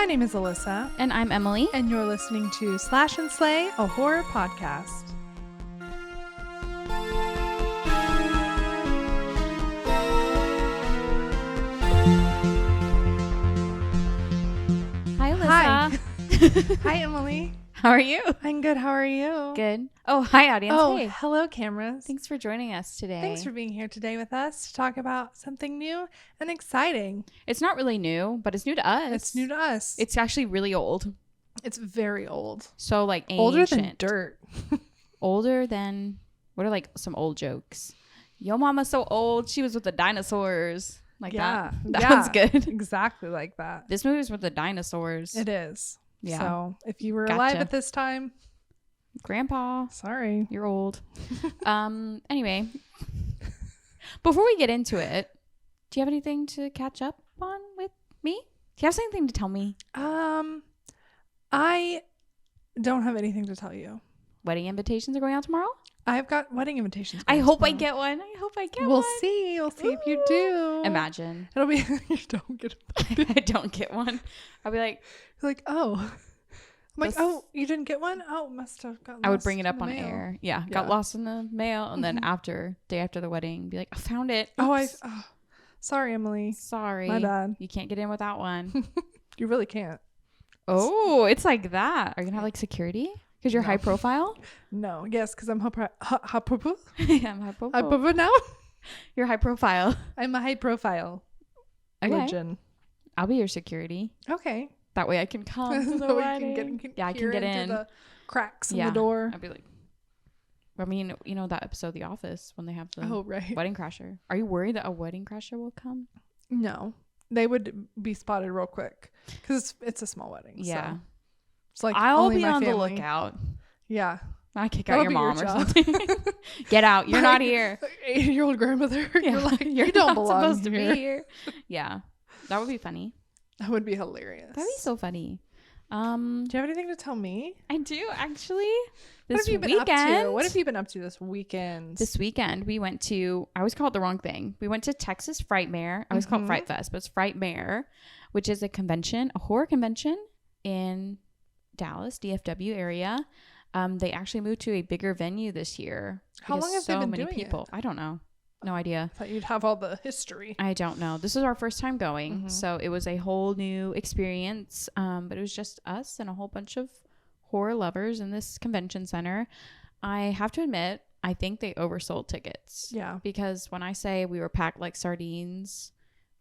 My name is Alyssa. And I'm Emily. And you're listening to Slash and Slay, a horror podcast. Hi, Alyssa. Hi. Hi, Emily. How are you? I'm good. How are you? Good. Oh, hi, audience. Oh, hey. hello, cameras. Thanks for joining us today. Thanks for being here today with us to talk about something new and exciting. It's not really new, but it's new to us. It's new to us. It's actually really old. It's very old. So, like, ancient. Older than dirt. Older than, what are, like, some old jokes? Yo, mama's so old. She was with the dinosaurs. Like that. That one's good. Exactly like that. This movie's with the dinosaurs. It is. Yeah. So, if you were alive at this time, Grandpa, sorry, you're old. Anyway, before we get into it, do you have anything to catch up on with me? Do you have something to tell me? I don't have anything to tell you. Wedding invitations are going out tomorrow? I've got wedding invitations. I hope I get one. We'll see. We'll see if you do. Imagine. It'll be you don't get I don't get one. I'll be like, oh. I'm like, oh, you didn't get one? Oh, must have gotten lost. I would bring it up on mail. air. Yeah, got lost in the mail. And then day after the wedding, be like, I found it. Oops. Sorry, Emily. Sorry. My bad. You can't get in without one. You really can't. Oh, it's like that. Are you going to have like security? Because you're high profile? No. Yes, because I'm high profile. Yeah, I'm high profile. High profile now? You're high profile. I'm a high profile. Okay. Legend. I'll be your security. Okay. That way I can come to the wedding. I can get in. The cracks in the door. I'd be like, I mean, you know that episode of The Office when they have the wedding crasher. Are you worried that a wedding crasher will come? No. They would be spotted real quick because it's a small wedding. Yeah. So it's like I'll be on the lookout. Yeah. I kick out your mom or something. Get out. You're not here. 80-year-old grandmother. Yeah. You're like, you don't not belong supposed to be here. Yeah. That would be funny. That would be hilarious. That'd be so funny. Do you have anything to tell me? I do, actually. What have you been up to? What have you been up to this weekend? This weekend, we went to, I always call it the wrong thing. We went to Texas Frightmare. I always call it Fright Fest, but it's Frightmare, which is a horror convention in Dallas, DFW area. They actually moved to a bigger venue this year. How long have they been doing people? it? I don't know. No idea. I thought you'd have all the history. I don't know. This is our first time going, so it was a whole new experience. But it was just us and a whole bunch of horror lovers in this convention center. I have to admit, I think they oversold tickets. Yeah. Because when I say we were packed like sardines,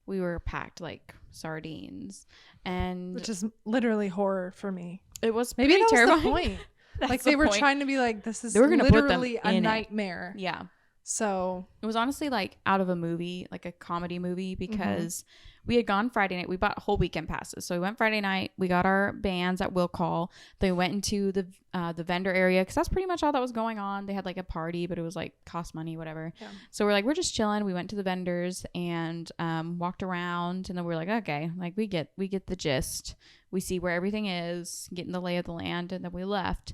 we were packed like sardines, and which is literally horror for me. It was maybe that terrifying. Was the point. Like they were trying to be like, this is literally a nightmare. Yeah. So it was honestly like out of a movie, like a comedy movie, because we had gone Friday night. We bought whole weekend passes. So we went Friday night. We got our bands at Will Call. They went into the vendor area because that's pretty much all that was going on. They had like a party, but it was like cost money, whatever. Yeah. So we're like, we're just chilling. We went to the vendors and walked around, and then we're like, okay, like we get the gist. We see where everything is, getting the lay of the land, and then we left.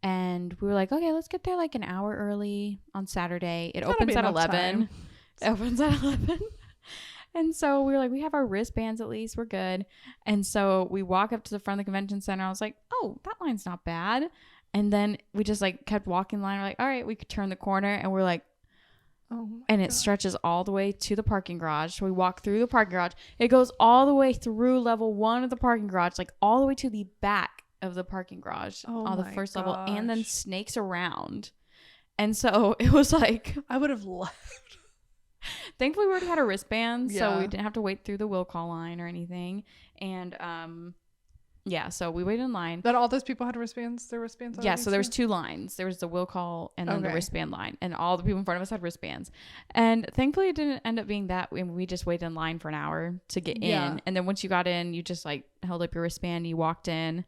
And we were like, okay, let's get there like an hour early on Saturday. It opens at 11. It opens at 11. And so we were like, we have our wristbands at least. We're good. And so we walk up to the front of the convention center. I was like, oh, that line's not bad. And then we just like kept walking line. We're like, all right, we could turn the corner. And we're like, it stretches all the way to the parking garage. So we walk through the parking garage. It goes all the way through level 1 of the parking garage, like all the way to the back of the parking garage on the first level, and then snakes around. And so it was like, I would have left. Thankfully we already had our wristbands, so we didn't have to wait through the will call line or anything. And so we waited in line. But all those people had wristbands? Their wristbands? Yeah, so there was 2 lines. There was the will call and then the wristband line, and all the people in front of us had wristbands. And thankfully it didn't end up being that. We just waited in line for an hour to get in, and then once you got in, you just like held up your wristband, you walked in.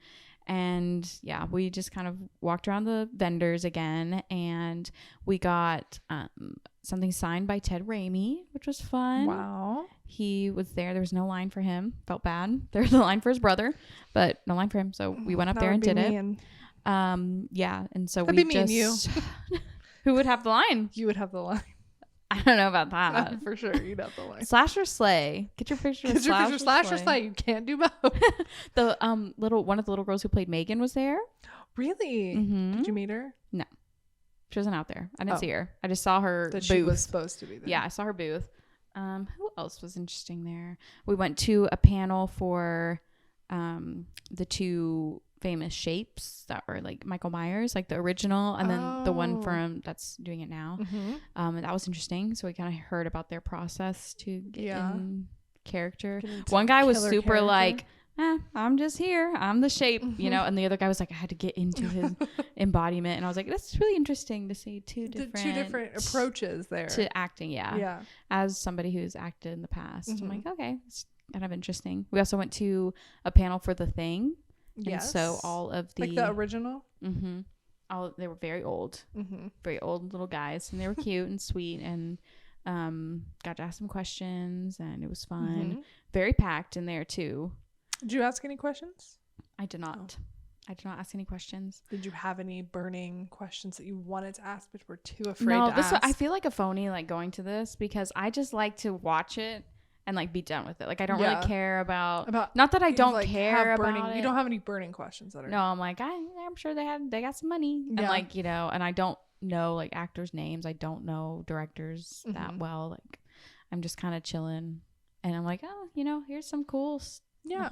And yeah, we just kind of walked around the vendors again, and we got something signed by Ted Raimi, which was fun. Wow. He was there. There was no line for him. Felt bad. There was a line for his brother, but no line for him. So we went up there and did it. Yeah. And so that'd we be just... me and you. Who would have the line? You would have the line. I don't know about that. For sure, you'd have to lie. Slash&Slay. Get your picture. Get your picture. Slash&Slay. You can't do both. The one of the little girls who played Megan was there. Really? Mm-hmm. Did you meet her? No, she wasn't out there. I didn't see her. I just saw her that booth. She was supposed to be there. Yeah, I saw her booth. Who else was interesting there? We went to a panel for the 2 famous shapes that were like Michael Myers, like the original, and then the one from that's doing it now. And that was interesting. So we kind of heard about their process to get in character. One guy was super character. Like, I'm just here. I'm the shape, you know, and the other guy was like, I had to get into his embodiment. And I was like, that's really interesting to see two different approaches there to acting. Yeah. As somebody who's acted in the past. I'm like, okay, it's kind of interesting. We also went to a panel for The Thing. Yes. And so all of the... Like the original? Mm-hmm. They were very old. Mm-hmm. Very old little guys. And they were cute and sweet. And got to ask some questions. And it was fun. Mm-hmm. Very packed in there, too. Did you ask any questions? I did not. I did not ask any questions. Did you have any burning questions that you wanted to ask but were too afraid to ask? I feel like a phony like going to this because I just like to watch it and like be done with it. Like I don't really care about not that I don't like care about it. You don't have any burning questions that are... No, I'm like I'm sure they got some money and like, you know, and I don't know like actors' names. I don't know directors that well. Like I'm just kind of chilling and I'm like, oh, you know, here's some cool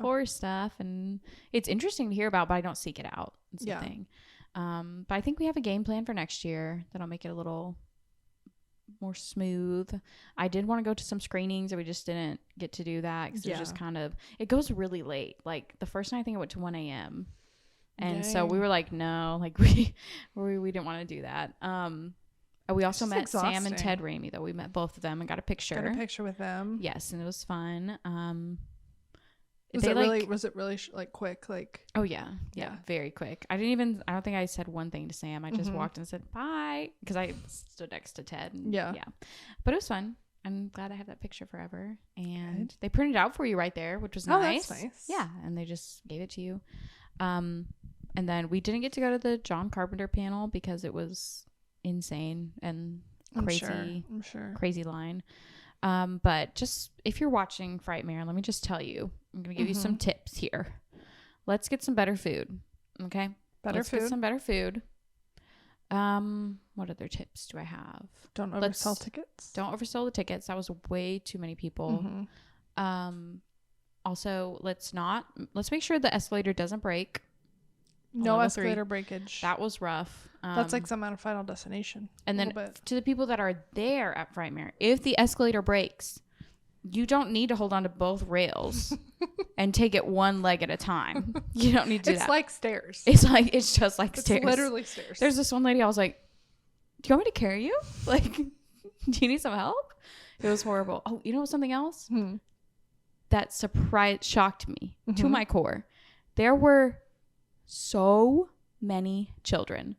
horror stuff, and it's interesting to hear about, but I don't seek it out. It's the thing. But I think we have a game plan for next year that'll make it a little more smooth. I did want to go to some screenings, and we just didn't get to do that because it's just kind of, it goes really late. Like the first night I think it went to 1 a.m. and so we were like, no, like we didn't want to do that. We also met Sam and Ted Raimi, though. We met both of them and got a picture. With them. Yes, and it was fun. Was it really like quick? Like, oh yeah, very quick. I don't think I said one thing to Sam. I just walked and said bye because I stood next to Ted. And, but it was fun. I'm glad I have that picture forever. And they printed it out for you right there, which was nice. That's nice. Yeah, and they just gave it to you. And then we didn't get to go to the John Carpenter panel because it was insane and crazy. I'm sure. Crazy line. But just if you're watching Frightmare, let me just tell you, I'm going to give you some tips here. Let's get some better food. Okay. Let's get some better food. What other tips do I have? Don't oversell tickets. Don't oversell the tickets. That was way too many people. Also let's make sure the escalator doesn't break. No escalator breakage. That was rough. That's like some out of Final Destination. And then to the people that are there at Frightmare, if the escalator breaks, you don't need to hold on to both rails and take it one leg at a time. You don't need to do that. It's like stairs. It's just like stairs. It's literally stairs. There's this one lady, I was like, do you want me to carry you? Like, do you need some help? It was horrible. Oh, you know something else? That shocked me to my core. There were so many children.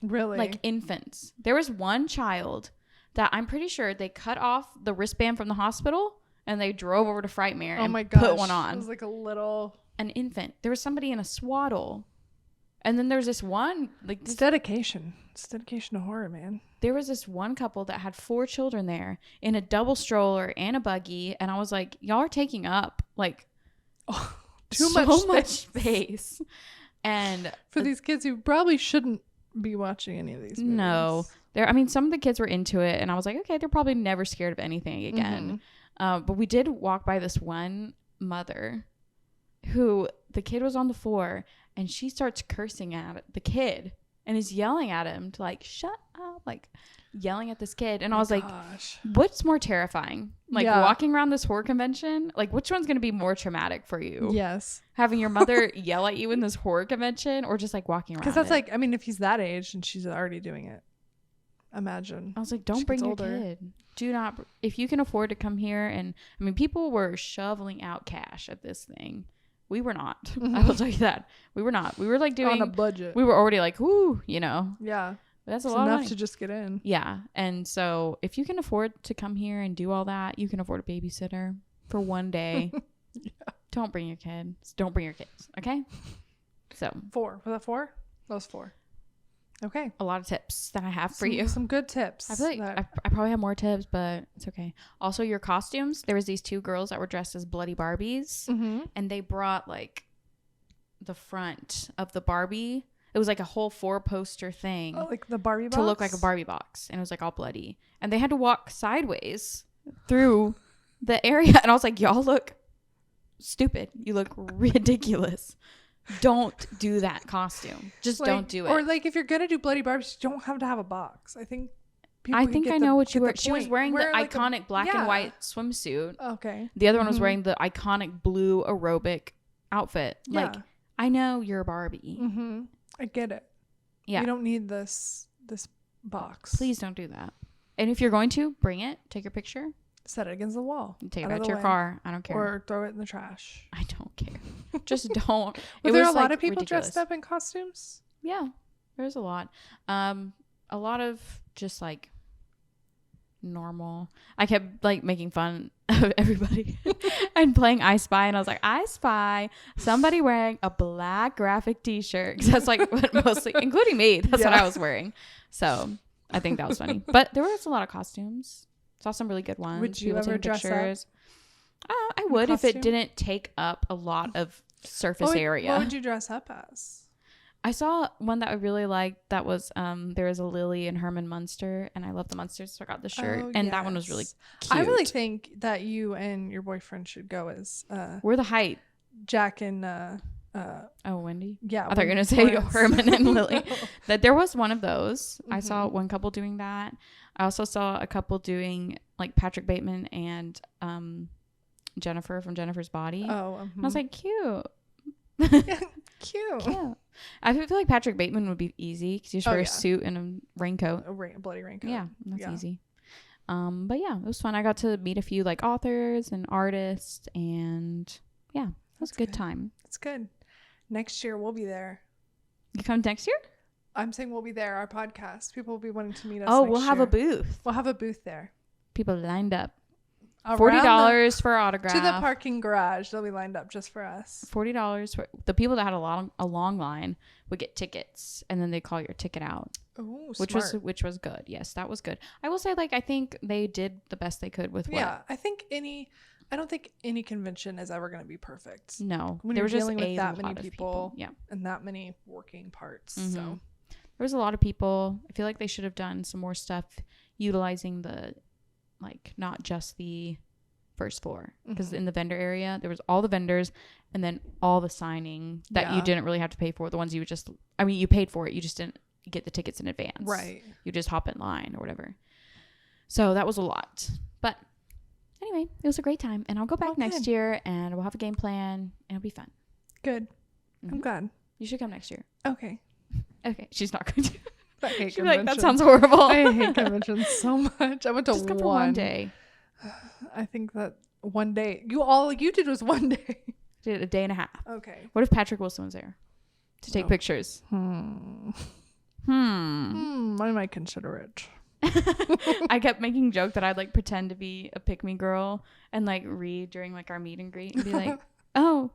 Really? Like infants. There was one child that I'm pretty sure they cut off the wristband from the hospital and they drove over to Frightmare and put one on. It was like an infant. There was somebody in a swaddle. And then there's this one it's dedication. It's dedication to horror, man. There was this one couple that had 4 children there in a double stroller and a buggy, and I was like, y'all are taking up like too much space. And for these kids who probably shouldn't be watching any of these movies. No. Some of the kids were into it, and I was like, okay, they're probably never scared of anything again. But we did walk by this one mother who the kid was on the floor, and she starts cursing at the kid and is yelling at him to like, shut up, like yelling at this kid. And I was like, what's more terrifying? Like walking around this horror convention? Like which one's going to be more traumatic for you? Yes. Having your mother yell at you in this horror convention or just like walking around? Because that's like, I mean, if he's that age and she's already doing it, imagine. I was like, don't bring your kid. Do not. If you can afford to come here. And I mean, people were shoveling out cash at this thing. We were not. I will tell you that. We were not. We were like doing. On a budget. We were already like, whoo, you know. Yeah. That's a lot enough to just get in. Yeah. And so if you can afford to come here and do all that, you can afford a babysitter for one day. Don't bring your kids. Don't bring your kids. Okay. So 4. Was that 4? That was 4. Okay. a lot of tips that I have for you. Some good tips. I feel like I probably have more tips, but it's okay. Also, your costumes. There was these 2 girls that were dressed as bloody Barbies, and they brought like the front of the Barbie. It was like a whole 4-poster thing. Oh, like the Barbie box? To look like a Barbie box. And it was like all bloody. And they had to walk sideways through the area. And I was like, y'all look stupid. You look ridiculous. Don't do that costume. Just like, don't do it. Or like if you're going to do bloody Barbies, you don't have to have a box. I think I know what you were. She was wearing the like iconic black and white swimsuit. Okay. The other one was wearing the iconic blue aerobic outfit. Yeah. Like, I know you're a Barbie. I get it. Yeah. You don't need this box. Please don't do that. And if you're going to, bring it. Take your picture. Set it against the wall. Take it back to your car. I don't care. Or throw it in the trash. I don't care. Just don't. Were there a lot of people dressed up in costumes? Yeah. There's a lot. A lot of just like normal. I kept like making fun of everybody and playing I Spy, and I was like, I spy somebody wearing a black graphic t-shirt, because that's like what mostly, including me, that's what I was wearing. So I think that was funny. But there was a lot of costumes. Saw some really good ones. Would you ever dress up? I would, if it didn't take up a lot of surface area. What would you dress up as? I saw one that I really liked. That was there was a Lily and Herman Munster, and I love the Munsters, so I got the shirt. And that one was really cute. I really think that you and your boyfriend should go as we're the height. Jack and Wendy. Yeah, I thought you were gonna say Herman and Lily. That there was one of those. I saw one couple doing that. I also saw a couple doing like Patrick Bateman and Jennifer from Jennifer's Body. Oh, and I was like, cute. Cute. Yeah. I feel like Patrick Bateman would be easy because you just wear a suit and a raincoat. A bloody raincoat. Yeah, that's easy. But yeah, it was fun. I got to meet a few like authors and artists, and yeah, it was a good time. It's good. Next year we'll be there. You come next year? I'm saying we'll be there. Our podcast. People will be wanting to meet us. Oh, we'll have a booth. We'll have a booth there. People lined up. $40 for autograph. To the parking garage. They'll be lined up just for us. $40 for the people that had a long line would get tickets, and then they call your ticket out. Oh, which was good. Yes, that was good. I will say, like, I think they did the best they could with what. Yeah, I don't think any convention is ever going to be perfect. No, when you're dealing with that many people, yeah, and that many working parts. So there was a lot of people. I feel like they should have done some more stuff utilizing the, like, not just the first floor, because in the vendor area there was all the vendors and then all the signing that you didn't really have to pay for. The ones you would just, I mean, you paid for it, you just didn't get the tickets in advance, right? You just hop in line or whatever. So that was a lot, but anyway, it was a great time, and I'll go back next year, and we'll have a game plan, and it'll be fun. Good. I'm glad. You should come next year. Okay. She's not going to. I hate She's like, that sounds horrible. I hate conventions so much. I went to just come for one day. I think that one day all you did was one day. Did a day and a half. Okay. What if Patrick Wilson was there to take pictures? I might consider it. I kept making joke that I'd like pretend to be a pick me girl and like read during like our meet and greet and be like, oh,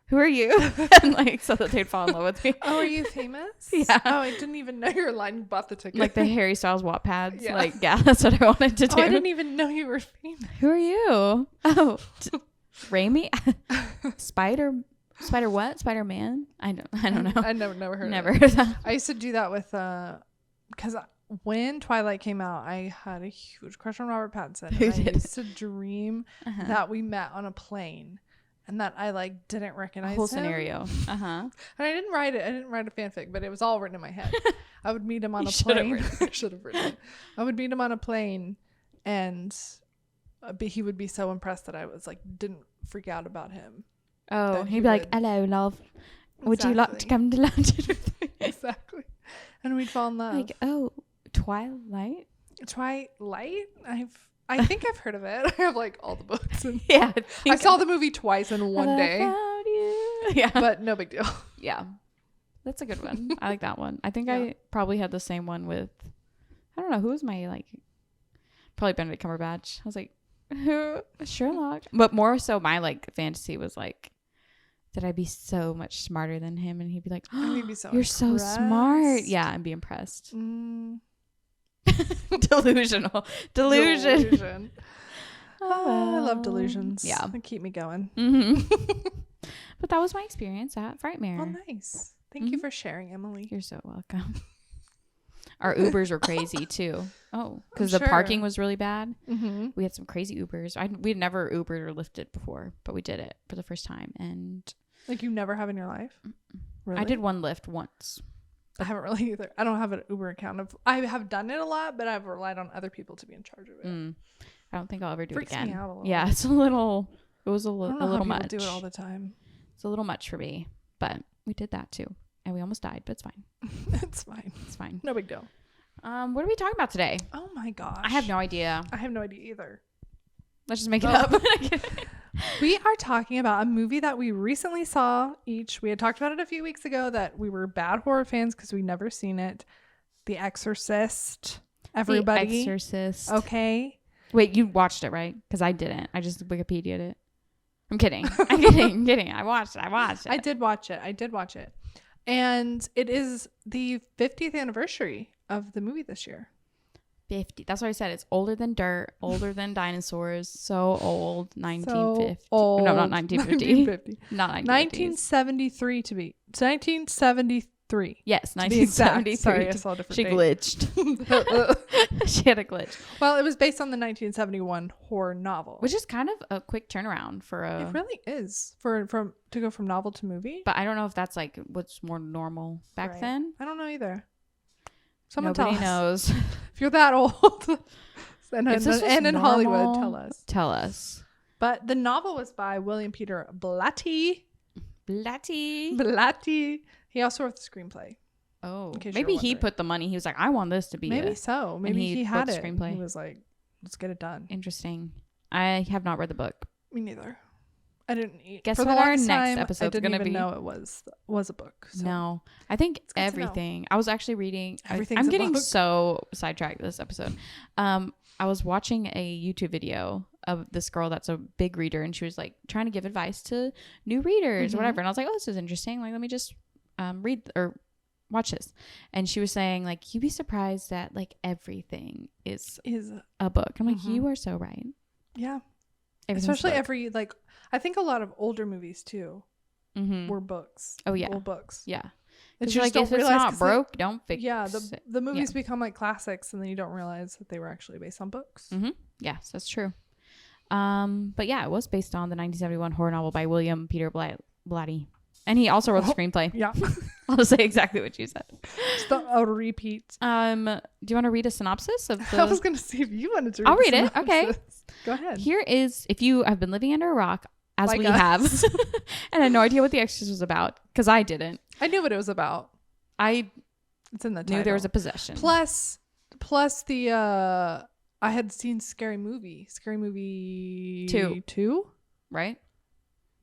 who are you? And like, so that they'd fall in love with me. Oh, are you famous? Yeah. Oh, I didn't even know you were lying. You bought the ticket. Like the Harry Styles Wattpads. Yeah. Like, yeah, that's what I wanted to do. I didn't even know you were famous. Who are you? Oh, Raimi? Spider what? Spider-Man? I don't know. I never heard of that. I used to do that with, because when Twilight came out, I had a huge crush on Robert Pattinson. And I used to dream that we met on a plane. And that I like didn't recognize whole him. Scenario. And I didn't write it. I didn't write a fanfic, but it was all written in my head. I would meet him on a plane. I should have written it. I would meet him on a plane, and he would be so impressed that I was like didn't freak out about him. Oh, he'd be like, "Hello, love. Would you like to come to London with me?" Exactly. And we'd fall in love. Like, oh, Twilight. I think I've heard of it. I have like all the books. And yeah. I saw the movie twice in one day. Found you. Yeah. But no big deal. Yeah. That's a good one. I like that one. I think I probably had the same one with, I don't know, who was my like, probably Benedict Cumberbatch. I was like, who? Sherlock. But more so my like fantasy was like that I'd be so much smarter than him, and he'd be like, "Oh, I'd be so you're so smart." impressed. Yeah, I'd be impressed. Delusion. Oh, I love delusions. Yeah. They keep me going. But that was my experience at Frightmare. Well, nice. Thank you for sharing, Emily. You're so welcome. Our Ubers were crazy too. Oh, because the sure. parking was really bad. Mm-hmm. We had some crazy Ubers. We'd never Ubered or Lyfted before, but we did it for the first time. And Like you never have in your life? Really? I did one Lyft once. I haven't really either. I don't have an Uber account. I have done it a lot, but I've relied on other people to be in charge of it. I don't think I'll ever do Freaks it again. me out a little. Yeah, it was a I don't know little how much. people do it all the time. It's a little much for me, but we did that too. And we almost died, but it's fine. It's fine. It's fine. No big deal. What are we talking about today? Oh my gosh. I have no idea. I have no idea either. Let's just make it up. We are talking about a movie that we recently saw each. We had talked about it a few weeks ago that we were bad horror fans because we'd never seen it. The Exorcist. Everybody. The Exorcist. Okay. Wait, you watched it, right? Because I didn't. I just Wikipedia'd it. I'm kidding. I'm kidding. I watched it. I did watch it. And it is the 50th anniversary of the movie this year. 50. That's why I said it's older than dirt, older than dinosaurs. So old. 1950. So old. No, not 1950. Not 1950. 1973 to be. 1973. Yes, to be exact. 1973. Sorry, I saw a different She date. glitched. She had a glitch. Well, it was based on the 1971 horror novel. Which is kind of a quick turnaround for a... It really is. To go from novel to movie. But I don't know if that's like what's more normal back Right. then. I don't know either. Someone Nobody tell us. knows. If you're that old. and If this was in normal, Hollywood, tell us. Tell us. But the novel was by William Peter Blatty. Blatty. He also wrote the screenplay. Oh, in case maybe you're he wondering. put the money. He was like, I want this to be Maybe a... so. Maybe he he wrote had the it. screenplay. He was like, let's get it done. Interesting. I have not read the book. Me neither. I didn't eat. Guess For the what our longest next time, episode's I didn't gonna even be? know it was a book. So. No, I think good to know. everything. I was actually reading. Everything's I'm a getting book. so sidetracked this episode. I was watching a YouTube video of this girl that's a big reader, and she was like trying to give advice to new readers or whatever. And I was like, oh, this is interesting. Like, let me just read or watch this. And she was saying like, you'd be surprised that like everything is a book. I'm like, you are so right. Yeah. Everything's Especially I think a lot of older movies too were books. Oh yeah. Old books. Yeah. That It's you like, just if don't it's realize not 'cause broke, don't fix it. the movies become like classics and then you don't realize that they were actually based on books. Yes, that's true. But yeah, it was based on the 1971 horror novel by William Peter Blatty. And he also wrote the screenplay. Yeah. I'll just say exactly what you said. Just a repeat. Do you want to read a synopsis of the... I was going to see if you wanted to read I'll the read it. Okay. synopsis. Go ahead. Here is, if you have been living under a rock, as Like we us. have, and had no idea what The Exorcist was about, because I didn't. I knew what it was about. I It's in the knew title. there was a possession. Plus the I had seen Scary Movie 2, right?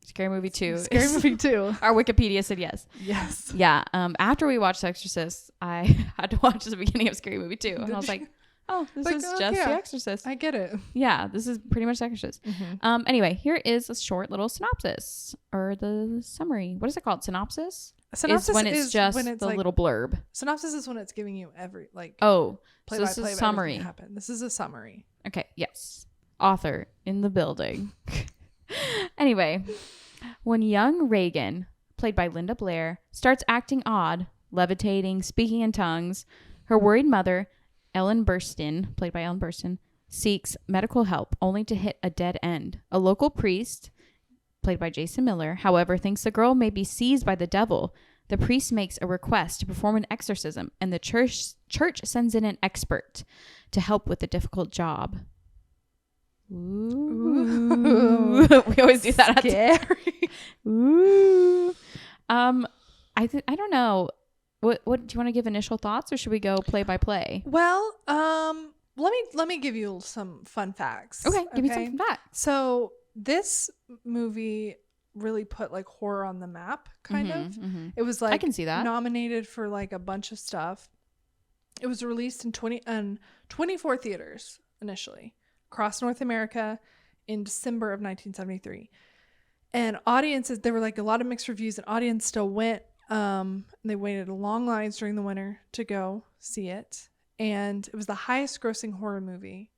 Scary Movie 2. Scary Movie 2. Our Wikipedia said yes. Yes. Yeah. After we watched The Exorcist, I had to watch the beginning of Scary Movie 2. And I was like, oh, this Like, is oh, just yeah. The Exorcist. I get it. Yeah, this is pretty much The Exorcist. Anyway, here is a short little synopsis or the summary. What is it called? Synopsis? Synopsis is when it's just when it's the like, little blurb. Synopsis is when it's giving you every Oh, play so by this play is of summary. everything that happened. This is a summary. Okay, yes. Author in the building. Anyway, when young Reagan, played by Linda Blair, starts acting odd, levitating, speaking in tongues, her worried mother, Ellen Burstyn, played by Ellen Burstyn, seeks medical help only to hit a dead end. A local priest, played by Jason Miller, however, thinks the girl may be seized by the devil. The priest makes a request to perform an exorcism, and the church sends in an expert to help with the difficult job. Ooh. We always do that. Scary. Ooh. I don't know. What do you want to give initial thoughts, or should we go play by play? Well, let me give you some fun facts. Okay, give me some fun facts. So this movie really put like horror on the map, kind of. It was like I can see that. Nominated for like a bunch of stuff. It was released in 24 theaters initially across North America in December of 1973. And audiences, there were like a lot of mixed reviews, and audience still went. They waited long lines during the winter to go see it. And it was the highest grossing horror movie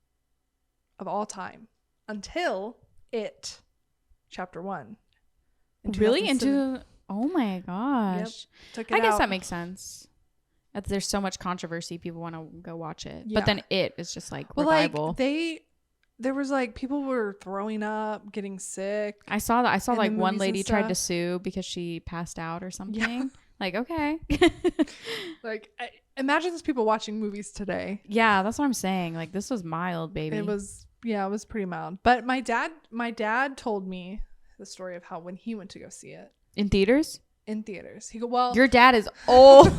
of all time until It Chapter 1. Really? Oh my gosh. Yep. I guess that makes sense. There's so much controversy. People want to go watch it. Yeah. But then It is just like revival. Like there was like people were throwing up, getting sick. I saw that. I saw like one lady tried to sue because she passed out or something. Yeah. Like, okay. Like, imagine those people watching movies today. Yeah, that's what I'm saying. Like, this was mild, baby. It was pretty mild. But my dad told me the story of how when he went to go see it. In theaters? In theaters. He go, well, your dad is old.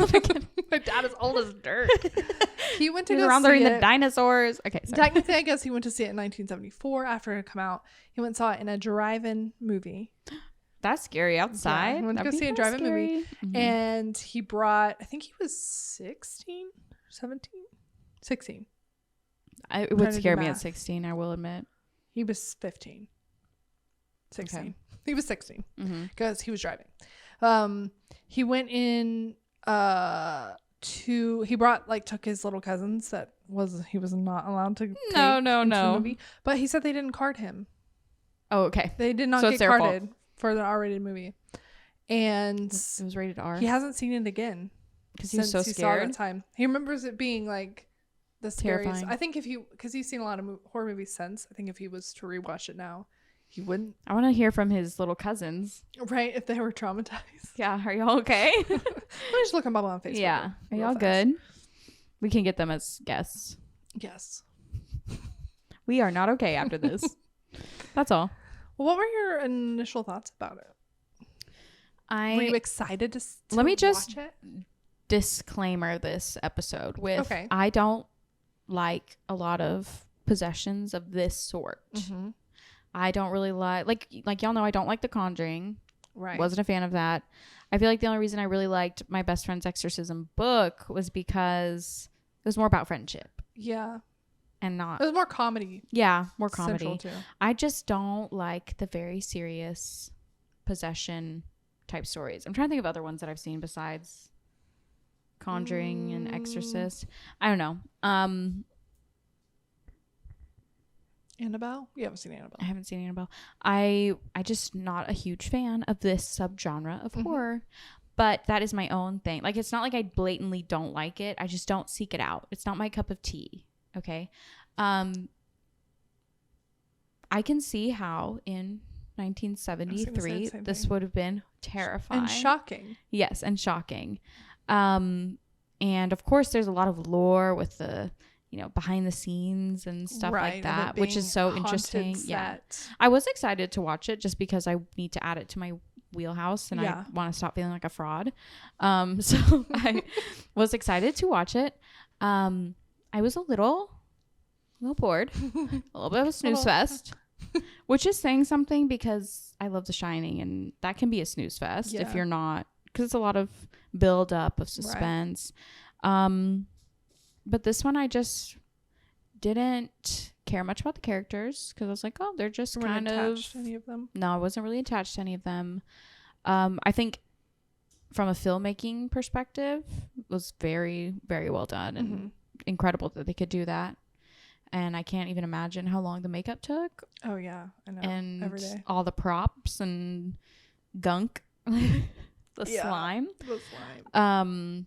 My dad is old as dirt. He went to go around see there it. in the dinosaurs. Okay, sorry. Technically, I guess he went to see it in 1974 after it had come out. He went and saw it in a drive-in movie. That's scary outside. Yeah, he went to go see a drive-in movie. Mm-hmm. And he brought, I think he was 16. It would scare me at 16, I will admit. He was 15. 16. Okay. He was 16 because he was driving. He went in he took his little cousins he was not allowed to take into the movie, but he said they didn't card him. Oh, okay. They did not get carded for the R-rated movie, and it was rated R. He hasn't seen it again because he was so scared. Saw that time. He remembers it being like the scariest. Terrifying. I think because he's seen a lot of horror movies since. I think if he was to rewatch it now, he wouldn't. I want to hear from his little cousins. Right, if they were traumatized. Yeah, are y'all okay? Let me just look them up on Facebook. Yeah, are y'all good? We can get them as guests. Yes. We are not okay after this. That's all. Well, what were your initial thoughts about it? Were you excited to let me just watch it? Disclaimer this episode with I don't like a lot of possessions of this sort. Mm-hmm. I don't really like y'all know I don't like The Conjuring. Right. Wasn't a fan of that. I feel like the only reason I really liked my best friend's exorcism book was because it was more about friendship. Yeah. And not. It was more comedy. Yeah, more comedy. Too. I just don't like the very serious possession type stories. I'm trying to think of other ones that I've seen besides Conjuring and Exorcist. I don't know. Annabelle? You haven't seen Annabelle. I haven't seen Annabelle. I just not a huge fan of this subgenre of horror, but that is my own thing. Like, it's not like I blatantly don't like it. I just don't seek it out. It's not my cup of tea. Okay. I can see how in 1973 this would have been terrifying and shocking. Yes, and shocking. And of course there's a lot of lore with the behind the scenes and stuff like that, which is so interesting. Set. Yeah, I was excited to watch it just because I need to add it to my wheelhouse and I want to stop feeling like a fraud. So I was excited to watch it. I was a little bored, a little bit of a snooze fest, which is saying something because I love The Shining, and that can be a snooze fest if you're not, because it's a lot of build up of suspense. Right. But this one, I just didn't care much about the characters because I was like, oh, they're just kind of attached to any of them. No, I wasn't really attached to any of them. I think from a filmmaking perspective, it was very, very well done and incredible that they could do that. And I can't even imagine how long the makeup took. Oh yeah, I know. And every day, all the props and gunk, the slime. The slime.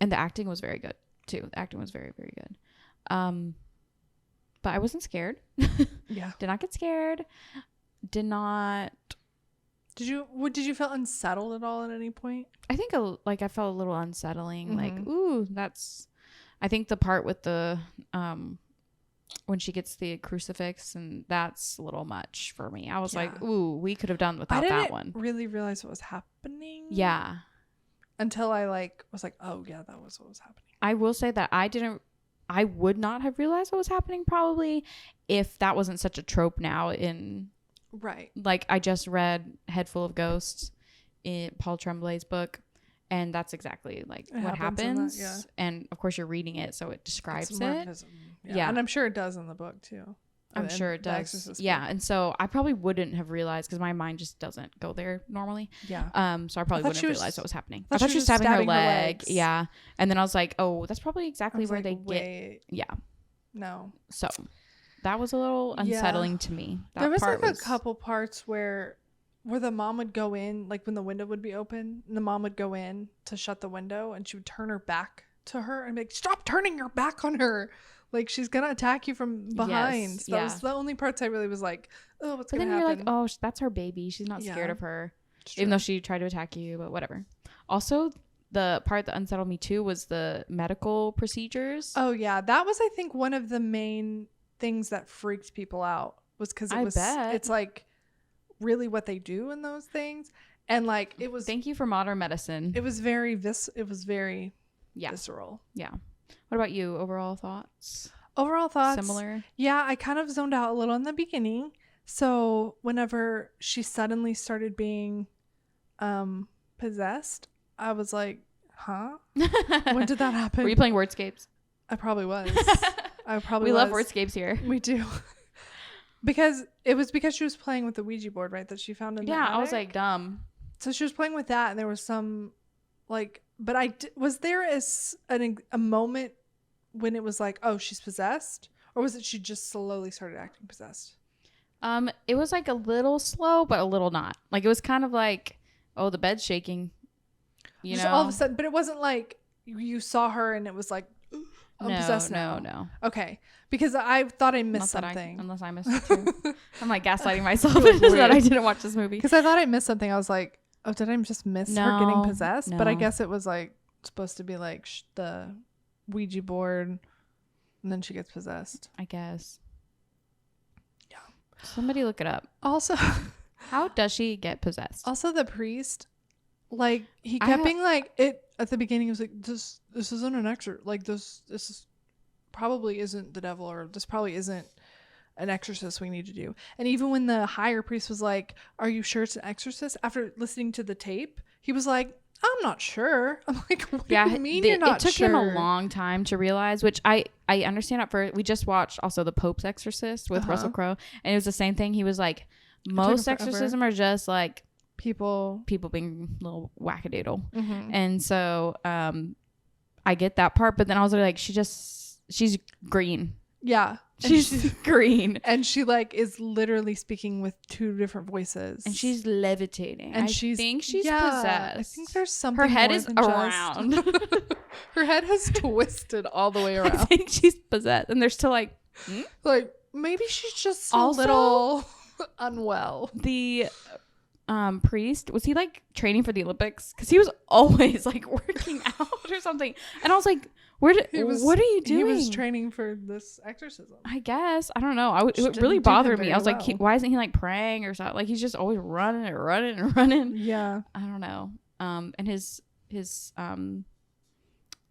And the acting was very good too. The acting was very, very good. But I wasn't scared. Yeah. Did not get scared. Did not. Did you feel unsettled at all at any point? I think I felt a little unsettling. Like, ooh, that's. I think the part with the when she gets the crucifix, and that's a little much for me. I was like, ooh, we could have done without that one. I didn't really realize what was happening. Yeah. Until I was like, oh yeah, that was what was happening. I will say that I would not have realized what was happening probably if that wasn't such a trope now in. Right. Like, I just read Head Full of Ghosts in Paul Tremblay's book. And that's exactly like what happens. And of course you're reading it, so it describes it. Yeah. And I'm sure it does in the book too. I'm sure it does. Yeah. And so I probably wouldn't have realized because my mind just doesn't go there normally. Yeah. So I probably wouldn't have realized what was happening. I thought thought she was stabbing her leg. legs. Yeah. And then I was like, oh, that's probably exactly where they get. Yeah. No. So that was a little unsettling to me. There was like a couple parts where the mom would go in, like when the window would be open, and the mom would go in to shut the window, and she would turn her back to her and be like, stop turning your back on her. Like, she's going to attack you from behind. Yes, so that was the only parts I really was like, oh, what's going to happen? But then you're like, oh, that's her baby. She's not scared of her. Even though she tried to attack you, but whatever. Also, the part that unsettled me too was the medical procedures. Oh, yeah. That was, I think, one of the main things that freaked people out was because it's like really what they do in those things. And like, it was. Thank you for modern medicine. It was very visceral. Yeah. What about you? Overall thoughts? Similar? Yeah, I kind of zoned out a little in the beginning. So whenever she suddenly started being possessed, I was like, huh? When did that happen? Were you playing Wordscapes? I probably was. We love Wordscapes here. We do. Because she was playing with the Ouija board, right? That she found in the attic. I was like, dumb. So she was playing with that, and there was some like, but was there a moment when it was like, oh, she's possessed, or was it she just slowly started acting possessed? It was like a little slow, but a little not. Like, it was kind of like, oh, the bed's shaking, you know, all of a sudden. But it wasn't like you saw her and it was like, I'm possessed now. No. Okay, because I thought I missed something. Unless I missed it too. I'm like gaslighting myself that I didn't watch this movie. Because I thought I missed something. I was like, oh, did I just miss her getting possessed? No. But I guess it was like supposed to be like the Ouija board, and then she gets possessed. I guess. Yeah. Somebody look it up. Also, how does she get possessed? Also, the priest, like, he kept being like, it at the beginning. He was like, this isn't an exorcist. Like, this probably isn't the devil, or this probably isn't an exorcist we need to do. And even when the higher priest was like, are you sure it's an exorcist? After listening to the tape, he was like, I'm not sure. I'm like, what do you mean you're not sure? It took him a long time to realize, which I understand at first. We just watched also the Pope's Exorcist with Russell Crowe, and it was the same thing. He was like, most exorcism are just like people being a little wackadoodle. Mm-hmm. And so I get that part, but then I was like, she's green. Yeah. She's green. And she like is literally speaking with two different voices. And she's levitating. And I think she's possessed. I think there's something. Her head is around. Her head has twisted all the way around. I think she's possessed. And they're still like, like maybe she's just a little unwell. The priest, was he like training for the Olympics? Because he was always like working out or something. And I was like, what are you doing? He was training for this exorcism, I guess. I don't know. It really bothered me. I was like, why isn't he like praying or something? Like, he's just always running. Yeah. I don't know. And his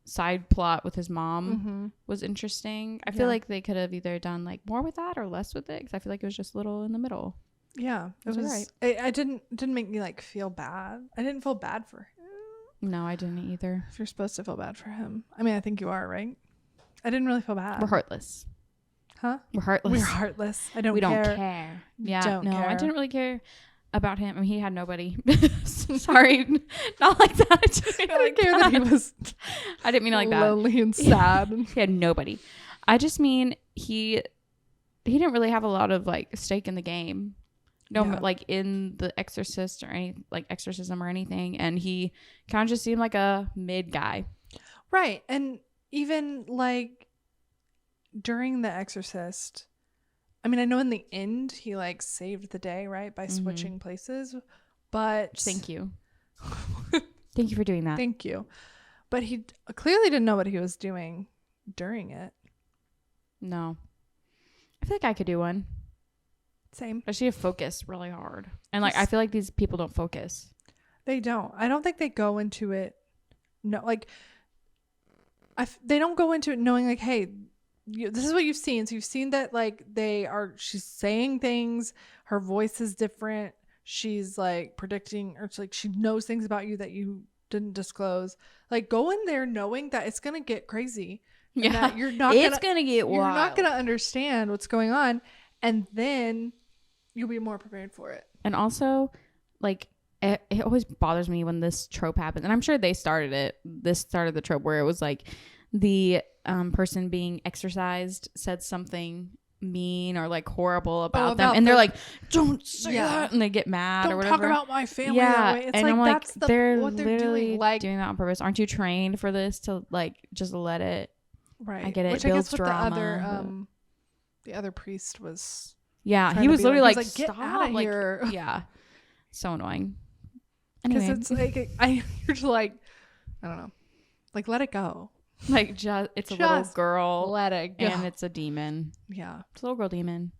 side plot with his mom was interesting. I feel like they could have either done like more with that or less with it, because I feel like it was just a little in the middle. Yeah, it was right. I didn't make me like feel bad. I didn't feel bad for him. No, I didn't either. If you're supposed to feel bad for him. I mean, I think you are, right? I didn't really feel bad. We're heartless. Huh? We're heartless. We're heartless. We don't care. Yeah, care. I didn't really care about him. I mean, he had nobody. Sorry. Not like that. I didn't care that he was I didn't mean it like that. Lonely and sad. He had nobody. I just mean he didn't really have a lot of like stake in the game. No, like in the Exorcist or any like exorcism or anything, and he kind of just seemed like a mid guy, right? And even like during the Exorcist, I mean, I know in the end he like saved the day, right, by switching places, but thank you for doing that. Thank you, but he clearly didn't know what he was doing during it. No, I feel like I could do one. Same. But she have focus really hard. And like, I feel like these people don't focus. They don't. I don't think they go into it. No, like they don't go into it knowing like, hey, this is what you've seen. So you've seen that like she's saying things. Her voice is different. She's like predicting, or it's like she knows things about you that you didn't disclose. Like, go in there knowing that it's going to get crazy. Yeah. That you're not it's going to get wild. You're not going to understand what's going on. and then you'll be more prepared for it. And also, like, it always bothers me when this trope happens. And I'm sure they started it. This started the trope where it was like the person being exorcised said something mean or like horrible about them. And they're like, don't say that. And they get mad or whatever. Don't talk about my family that way. It's and like, I'm like, that's they're what they're literally doing. Like, doing that on purpose. Aren't you trained for this to like just let it? Right. I get it. Which builds I guess what drama. the other priest was. Yeah, he was literally like, get stop, out of here. Yeah, so annoying. Because Anyway. it's like you're just like, I don't know, like let it go. Like it's a little girl, let it go, and it's a demon. Yeah, it's a little girl demon.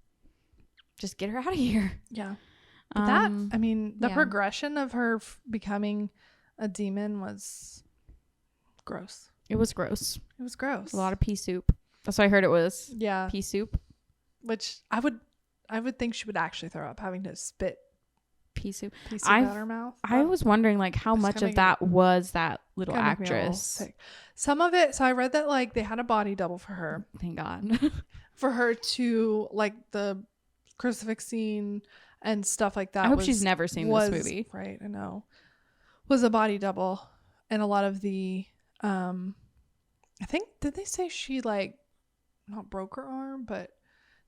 Just get her out of here. Yeah, but the progression of her becoming a demon was gross. It was gross. It was gross. A lot of pea soup. That's what I heard it was. Yeah, pea soup. Which I would think she would actually throw up, having to spit pea soup out her mouth. I was wondering like how much of that was that little actress. Some of it. So I read that like they had a body double for her. Thank God. For her to like the crucifix scene and stuff like that. I hope she's never seen this movie. Right, I know. Was a body double, and a lot of the I think, did they say she like not broke her arm, but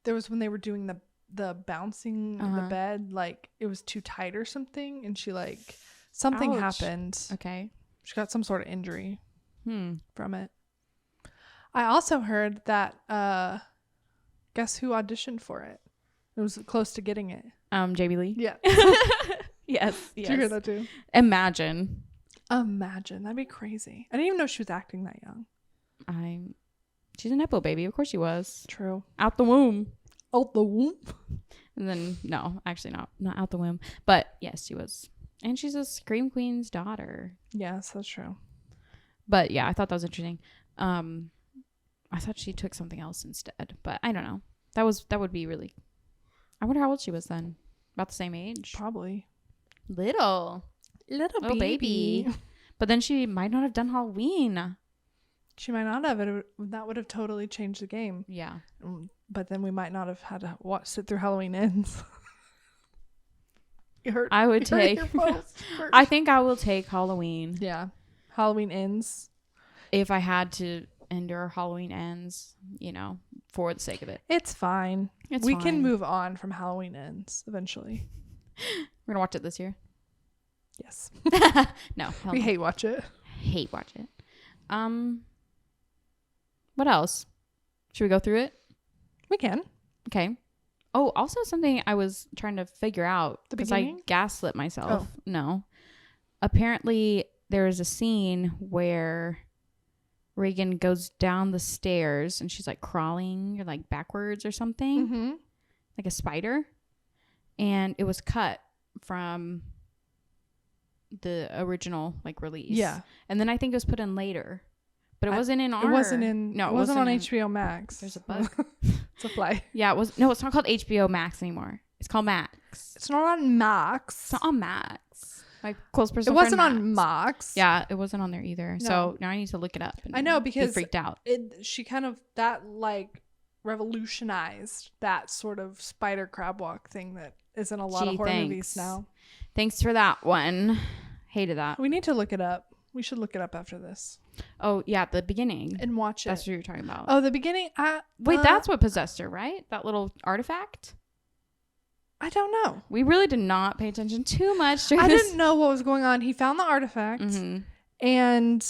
there was when they were doing the bouncing in the bed, like it was too tight or something, and she like something happened. Okay, she got some sort of injury from it. I also heard that guess who auditioned for it? It was close to getting it. Jamie Lee. Yeah. Yes. Did you hear that too? Imagine, that'd be crazy. I didn't even know she was acting that young. She's a nepo baby. Of course she was. True. Out the womb. Out the womb. And then no, actually not out the womb. But yes, she was. And she's a Scream Queen's daughter. Yes, that's true. But yeah, I thought that was interesting. I thought she took something else instead, but I don't know. That would be really. I wonder how old she was then. About the same age. Probably. Little baby. But then she might not have done Halloween. She might not have. That would have totally changed the game. Yeah. But then we might not have had to sit through Halloween Ends. I would take. I think I will take Halloween. Yeah. Halloween Ends. If I had to endure Halloween Ends, for the sake of it. It's fine. We can move on from Halloween Ends eventually. We're going to watch it this year. Yes. No. We hate watch it. Hate watch it. What else? Should we go through it? We can. Okay. Oh, also something I was trying to figure out because I gaslit myself. Oh. No. Apparently there is a scene where Reagan goes down the stairs and she's like crawling or like backwards or something. Mm-hmm. Like a spider. And it was cut from the original like release. Yeah. And then I think it was put in later. But it wasn't in our... It wasn't in... No, it wasn't on HBO Max. There's a bug. It's a fly. Yeah, it was... No, it's not called HBO Max anymore. It's called Max. It's not on Max. It's not on Max. My close personal friend It wasn't Max. on Max. Yeah, it wasn't on there either. No. So now I need to look it up. I know because... freaked out. She kind of... That like revolutionized that sort of spider crab walk thing that is in a lot of horror movies now. Thanks for that one. Hated that. We need to look it up. We should look it up after this. Oh, yeah, the beginning. And watch it. That's what you're talking about. Oh, the beginning? Wait, that's what possessed her, right? That little artifact? I don't know. We really did not pay attention too much to I didn't know what was going on. He found the artifact. Mm-hmm. And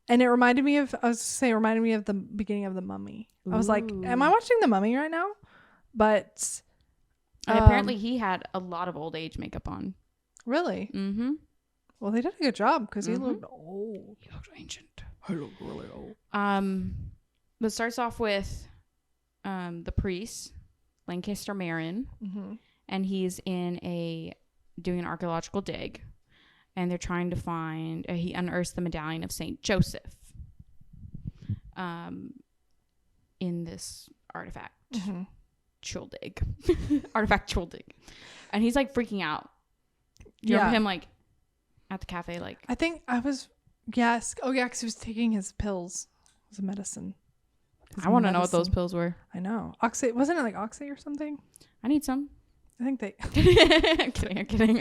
it reminded me of, it reminded me of the beginning of The Mummy. I was like, am I watching The Mummy right now? But. And apparently he had a lot of old age makeup on. Really? Mm-hmm. Well, they did a good job because he looked old. He looked ancient. He looked really old. It starts off with the priest, Lancaster Marin, and he's doing an archaeological dig, and they're trying to find. He unearths the medallion of Saint Joseph. In this artifact, dig, artifact dig, and he's like freaking out. Do you remember him like at the cafe? Like I think I was. Yes. Oh yeah, because he was taking his pills. It was a medicine. I want to know what those pills were. I know. Oxy, wasn't it like Oxy or something? I need some. I think they. I'm kidding.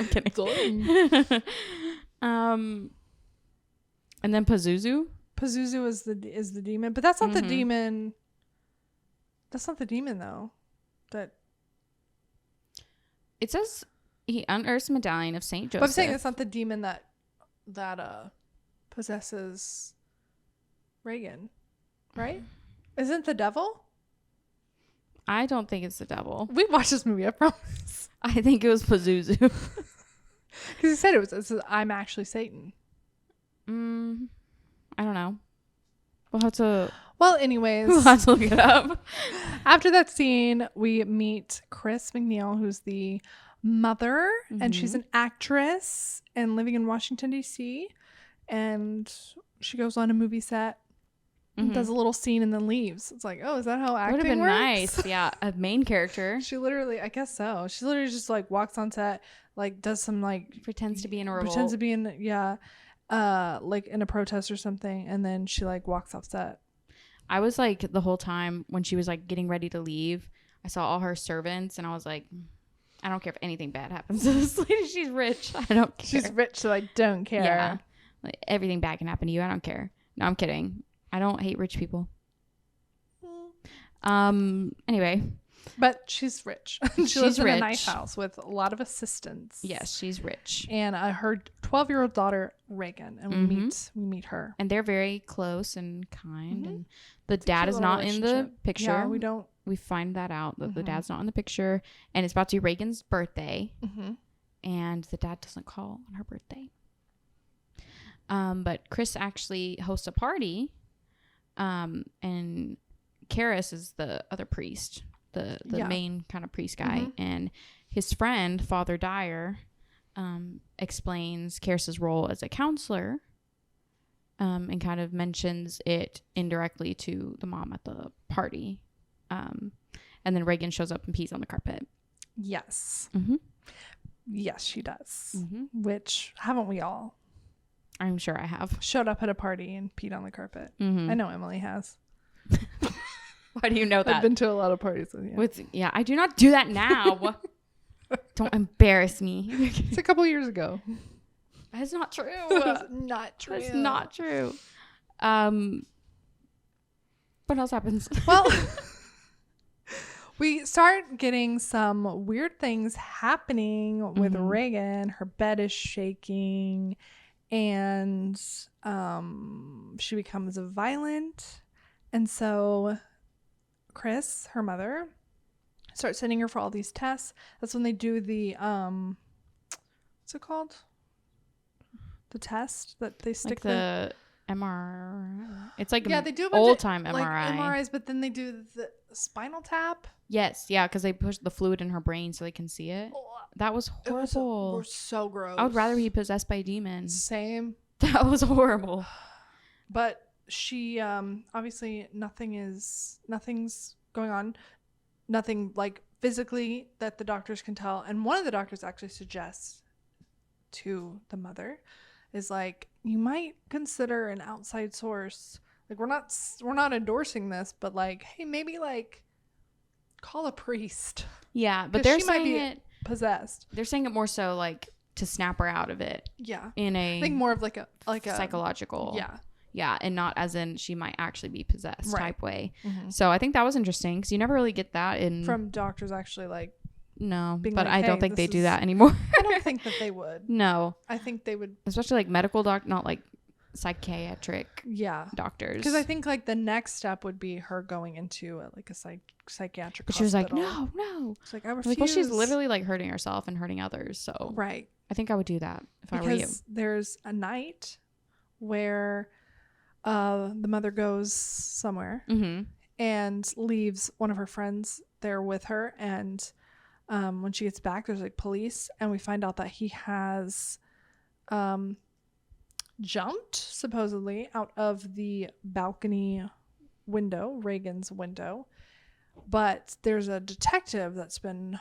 And then Pazuzu. Pazuzu is the demon, but that's not the demon. That's not the demon though. That it says he unearths a medallion of Saint Joseph. But I'm saying it's not the demon that possesses Reagan, right? Isn't the devil? I don't think it's the devil. We watched this movie, I promise. I think it was Pazuzu. Because he said it says, I'm actually Satan. I don't know. We'll have to. Well, anyways, we'll have to look it up. After that scene, we meet Chris McNeil, who's the mother, and she's an actress and living in Washington, D.C. And she goes on a movie set, does a little scene, and then leaves. It's like, oh, is that how acting would have been works? Nice. Yeah, a main character. She literally, I guess so. She literally just like walks on set, like does some like pretends to be in a revolt. Pretends to be in like in a protest or something, and then she like walks off set. I was like the whole time when she was like getting ready to leave, I saw all her servants, and I was like, I don't care if anything bad happens to this lady. She's rich. I don't care. She's rich, so I don't care. Yeah, like everything bad can happen to you. I don't care. No, I'm kidding. I don't hate rich people. Anyway. But she's rich. She lives in rich. a nice house with a lot of assistants. Yes, she's rich. And her 12-year-old daughter, Reagan. And we meet her. And they're very close and kind. And the dad is not in the picture. Yeah, we find that out, that the dad's not in the picture. And it's about to be Reagan's birthday. And the dad doesn't call on her birthday. But Chris actually hosts a party. And Karis is the other priest. The main kind of priest guy, and his friend Father Dyer explains Karis's role as a counselor, and kind of mentions it indirectly to the mom at the party, and then Reagan shows up and pees on the carpet. Yes, yes, she does. Which haven't we all? I'm sure I have showed up at a party and peed on the carpet. I know Emily has. Why do you know that? I've been to a lot of parties with you. Yeah, I do not do that now. Don't embarrass me. It's a couple years ago. That's not true. That's not true. That's not true. What else happens? Well, we start getting some weird things happening with Reagan. Her bed is shaking, and she becomes violent. And so Chris, her mother, starts sending her for all these tests. That's when they do the what's it called? The test that they stick like the MRI. It's like they do old time MRI. Like MRIs, but then they do the spinal tap. Yes, yeah, because they push the fluid in her brain so they can see it. That was horrible. It was so gross. I would rather be possessed by a demon. Same. That was horrible. But she obviously nothing's going on, nothing like physically that the doctors can tell. And one of the doctors actually suggests to the mother is like, you might consider an outside source. Like, we're not endorsing this, but like, hey, maybe like call a priest. Yeah, but they're she saying might be it possessed. They're saying it more so like to snap her out of it. Yeah, in a I think more of like a psychological. Yeah, and not as in she might actually be possessed type way. So I think that was interesting because you never really get that from doctors actually like. No, but like, I don't hey, think they do that anymore. I don't think that they would. No, I think they would, especially like medical not like psychiatric. Doctors. Because I think like the next step would be her going into like a psychiatric. But she was like, no. She's like, I refuse. Like, well, she's literally like hurting herself and hurting others. So right. I think I would do that if I were you. There's a night where the mother goes somewhere and leaves one of her friends there with her, and when she gets back there's like police, and we find out that he has jumped supposedly out of the balcony window, Reagan's window, but there's a detective that's been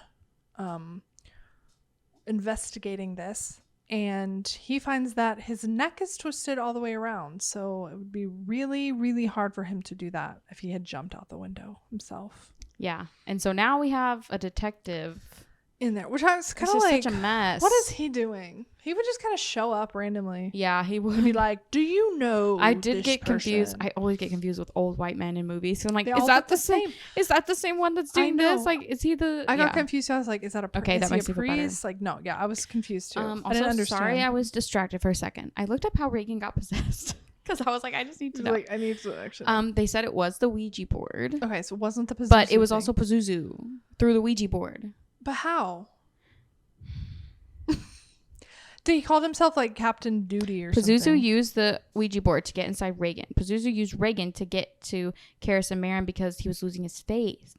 investigating this, and he finds that his neck is twisted all the way around. So it would be really, really hard for him to do that if he had jumped out the window himself. Yeah. And so now we have a detective in there, which I was kind of It's like, such a mess. what is he doing? He would just kind of show up randomly. Yeah, he would be like, do you know I did this get confused. person? I always get confused with old white men in movies. So I'm like, They is all that look the the same? same. Is that the same one that's doing this? Like, is he the... I got confused. So I was like, is that a Okay, is that he makes a me feel better. priest? Like, no, yeah, I was confused too. Also, I didn't understand. sorry, I was distracted for a second. I looked up how Reagan got possessed because I was like, I just need to know. Like, I need to actually. They said it was the Ouija board. Okay, so it wasn't the Pazuzu But it was thing. also Pazuzu through the Ouija board. But how? Did he call himself like Captain Duty or Pazuzu something? used the Ouija board to get inside Reagan. Pazuzu used Reagan to get to Karis and Marin because he was losing his faith.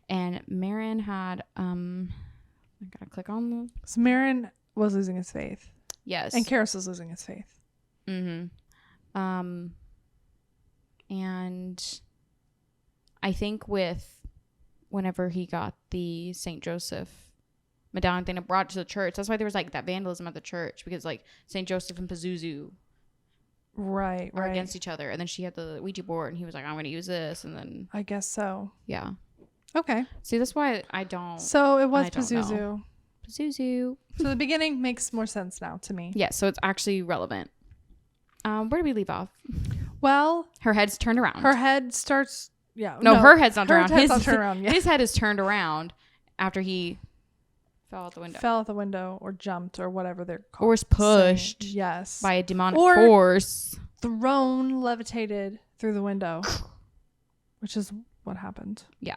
And Marin had I gotta click on the So Marin was losing his faith. yes. And Karis was losing his faith. Mm-hmm. And I think whenever he got the Saint Joseph medallion thing and brought it to the church, that's why there was like that vandalism at the church, because like Saint Joseph and Pazuzu Right. are against each other, and then she had the Ouija board, and he was like, "I'm going to use this," and then I guess so. yeah. Okay. See, that's why I don't. So it was I don't Pazuzu. know. Pazuzu. So the beginning makes more sense now to me. Yeah, so it's actually relevant. Where did we leave off? Well, Her head's turned around. her head starts. Yeah. No, her head's not turned Her around. head's not turned around. Yeah. His head is turned around after he fell out the window. Fell out the window or jumped or whatever they're called. Or was pushed Yes. by a demonic Or- force. Thrown, levitated through the window, which is what happened. Yeah.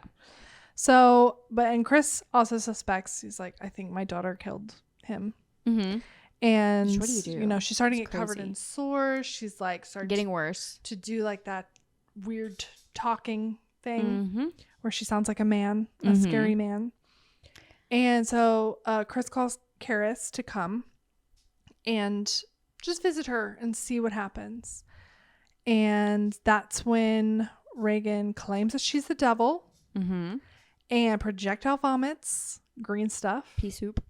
So, and Chris also suspects, he's like, I think my daughter killed him. Mm-hmm. And, What do you do? you know, she's starting to It's get covered crazy. in sores. She's like, Getting worse. to do like that weird talking thing Mm-hmm. where she sounds like a man, a scary man. And so Chris calls Karis to come and just visit her and see what happens. And that's when Reagan claims that she's the devil Mm-hmm. and projectile vomits green stuff. Pea soup.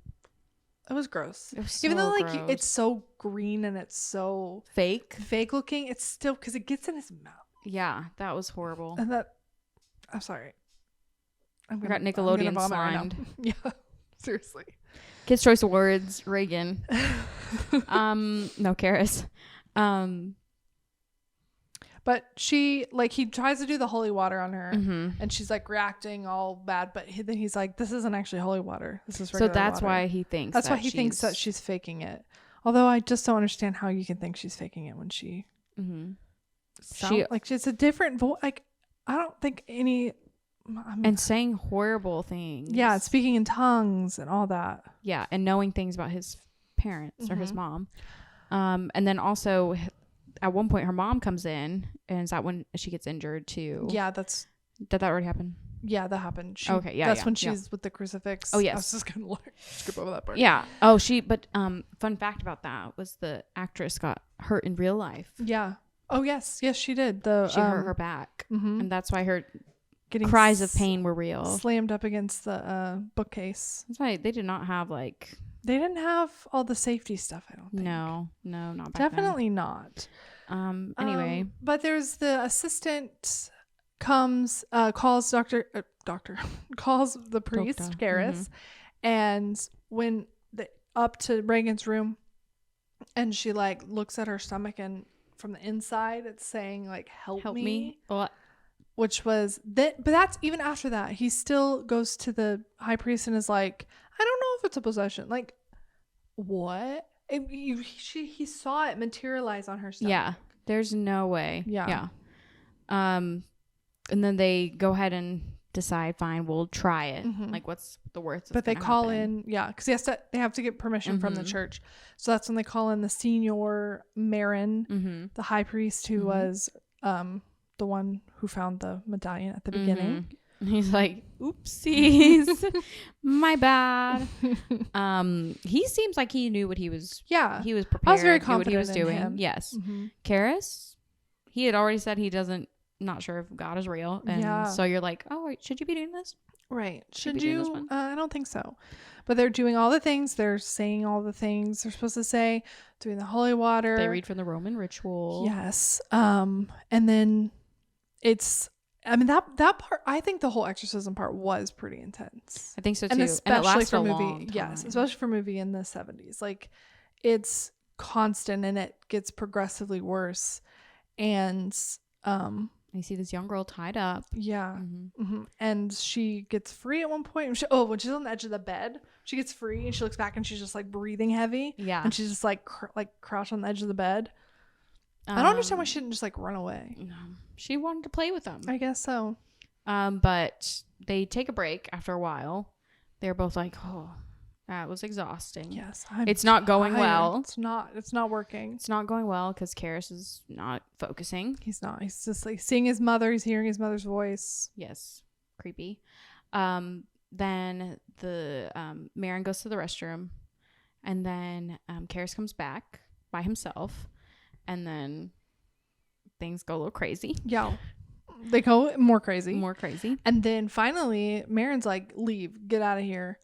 It was gross. It was Even so though like gross. it's so green and it's so fake. fake looking, it's still because it gets in his mouth. Yeah, that was horrible. And that, I'm sorry. I got Nickelodeon slimed. Yeah, seriously. Kids' Choice Awards, Reagan. No, Karis. But she, like, he tries to do the holy water on her, Mm-hmm. and she's like reacting all bad. But then he's like, "This isn't actually holy water. This is So regular that's water." why he thinks. That's why he she's... thinks that she's faking it. Although I just don't understand how you can think she's faking it when she, Mm-hmm. like, it's a different voice. Like, I don't think any. And saying horrible things. Yeah, speaking in tongues and all that. Yeah, and knowing things about his parents or his mom. And then also, at one point, her mom comes in, and is that when she gets injured too? Yeah, Did that already happen? Yeah, that happened. Okay, yeah, that's yeah, when yeah. she's with the crucifix. Oh, yes. I was just gonna skip over that part. Yeah. Oh, but fun fact about that was the actress got hurt in real life. Yeah. Oh, yes, she did. She hurt her back, and that's why her getting cries of pain were real. slammed up against the bookcase. That's why they did not have like. They didn't have all the safety stuff. I don't think. No, not back Definitely not. then. Anyway, but there's the assistant comes, calls calls the priest Doctor. Karis, and when up to Reagan's room, and she like looks at her stomach, and from the inside it's saying like help me. Well, Which was that, but that's even after that. He still goes to the high priest and is like, I don't know if it's a possession. Like, what? He saw it materialize on her stomach. yeah, there's no way. Yeah. And then they go ahead and decide, fine, we'll try it. Mhm. Like, what's the worst? But they that's call gonna happen? in, yeah, because they have to get permission from the Mhm. church. So that's when they call in the senior Marin, Mm-hmm. the high priest who was the one who found the medallion at the beginning. And he's like, oopsies, my bad. He seems like he knew what he was. Yeah. He was prepared. I was very knew what he was confident in doing. him. Yes. Mhm. Karis, he had already said he doesn't, not sure if God is real. And Yeah. so you're like, oh, should you be doing this? Right. Should Should we do this you? one? I don't think so. But they're doing all the things. They're saying all the things they're supposed to say. Doing the holy water. They read from the Roman ritual. Yes. And then it's. I mean that part. I think the whole exorcism part was pretty intense. I think so too. And And especially it lasted for a movie. long time. Yes, especially for a movie in the 70s. Like, it's constant and it gets progressively worse. And You see this young girl tied up. yeah. Mm-hmm. And she gets free at one point. When she's on the edge of the bed, she gets free and she looks back and she's just like breathing heavy. Yeah. And she's just like crouched on the edge of the bed. I don't understand why she didn't just like run away. She wanted to play with them. I guess so. But they take a break after a while. They're both like, oh, that was exhausting. Yes. It's not going well. It's not working. It's not going well because Karis is not focusing. He's not. He's just like seeing his mother. He's hearing his mother's voice. Yes. Creepy. Then the Marin goes to the restroom. And then Karis comes back by himself. And then things go a little crazy. Yeah. They go more crazy. More crazy. And then finally, Marin's like, leave. Get out of here.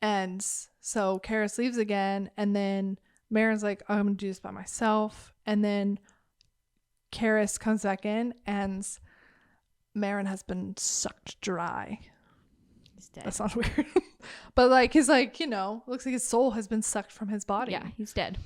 And so Karis leaves again. And then Marin's like, oh, I'm going to do this by myself. And then Karis comes back in and Marin has been sucked dry. He's dead. That sounds weird. But like, he's like, looks like his soul has been sucked from his body. Yeah, he's dead.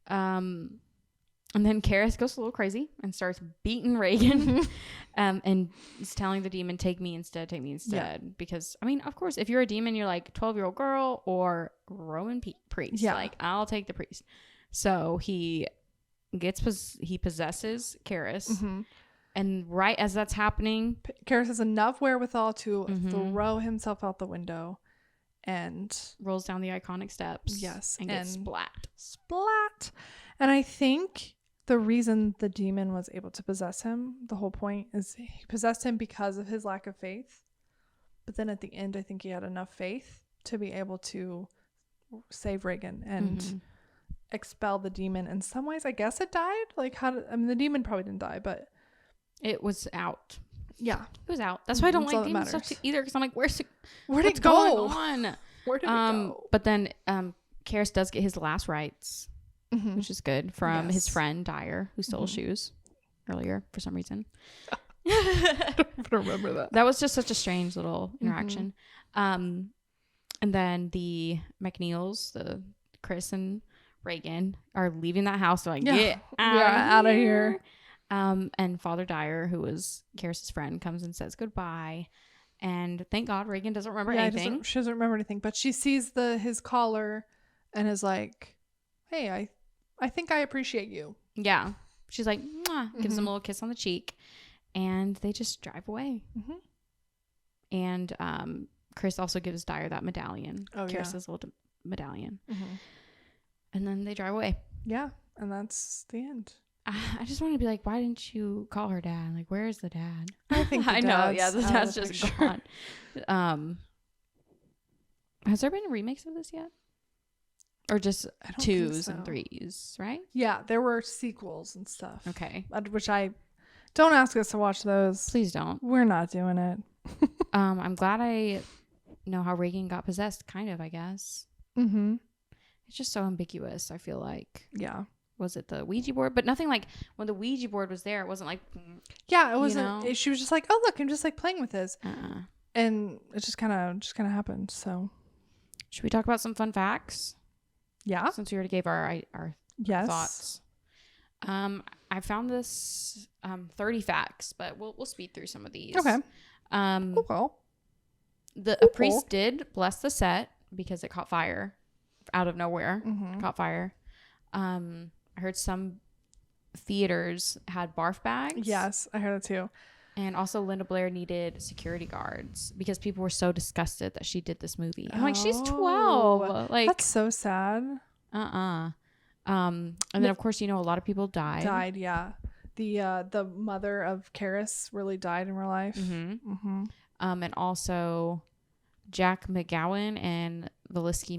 And then Karis goes a little crazy and starts beating Reagan and is telling the demon, take me instead. Yeah. Because, I mean, of course, if you're a demon, you're like 12-year-old girl or Roman priest. Yeah. Like, I'll take the priest. So he possesses Karis. Mm-hmm. And right as that's happening, Karis has enough wherewithal to throw himself out the window and rolls down the iconic steps. Yes. And gets splat. Splat. And I think the reason the demon was able to possess him, the whole point is he possessed him because of his lack of faith. But then at the end, I think he had enough faith to be able to save Reagan and expel the demon. In some ways, I guess it died. Like, the demon probably didn't die, but it was out. Yeah. It was out. That's why I don't like demon stuff either, because I'm like, where'd it go? Where did it go? But then Karis does get his last rites. Which is good, from his friend Dyer, who stole shoes earlier for some reason. I don't remember that. That was just such a strange little interaction. And then the McNeils, the Chris and Reagan, are leaving that house. They're like, get out of here. And Father Dyer, who was Karis's friend, comes and says goodbye. And thank God Reagan doesn't remember anything. She doesn't remember anything, but she sees his collar and is like, hey, I think I appreciate you. Yeah. She's like, mwah, gives him a little kiss on the cheek, and they just drive away. And Chris also gives Dyer that medallion. Karis's little medallion. And then they drive away. Yeah. And that's the end. I just want to be like, why didn't you call her dad? Like, where's the dad? I think I know. Yeah, the dad's just gone. Has there been remakes of this yet? Or just 2s and 3s, right? Yeah, there were sequels and stuff. Okay. Which don't ask us to watch those. Please don't. We're not doing it. I'm glad I know how Reagan got possessed, kind of, I guess. It's just so ambiguous, I feel like. Yeah. Was it the Ouija board? But nothing like when the Ouija board was there, it wasn't like. Yeah, it wasn't. She was just like, oh, look, I'm just like playing with this. And it just kind of happened. So. Should we talk about some fun facts? Yeah. Since we already gave our thoughts. I found this 30 facts, but we'll speed through some of these. Okay. A priest did bless the set because it caught fire out of nowhere. Caught fire. I heard some theaters had barf bags. Yes, I heard that too. And also Linda Blair needed security guards because people were so disgusted that she did this movie. I'm like, she's 12. Like, that's so sad. And then of course, a lot of people died. Yeah. The mother of Karis really died in real life. And also Jack McGowan and Valisky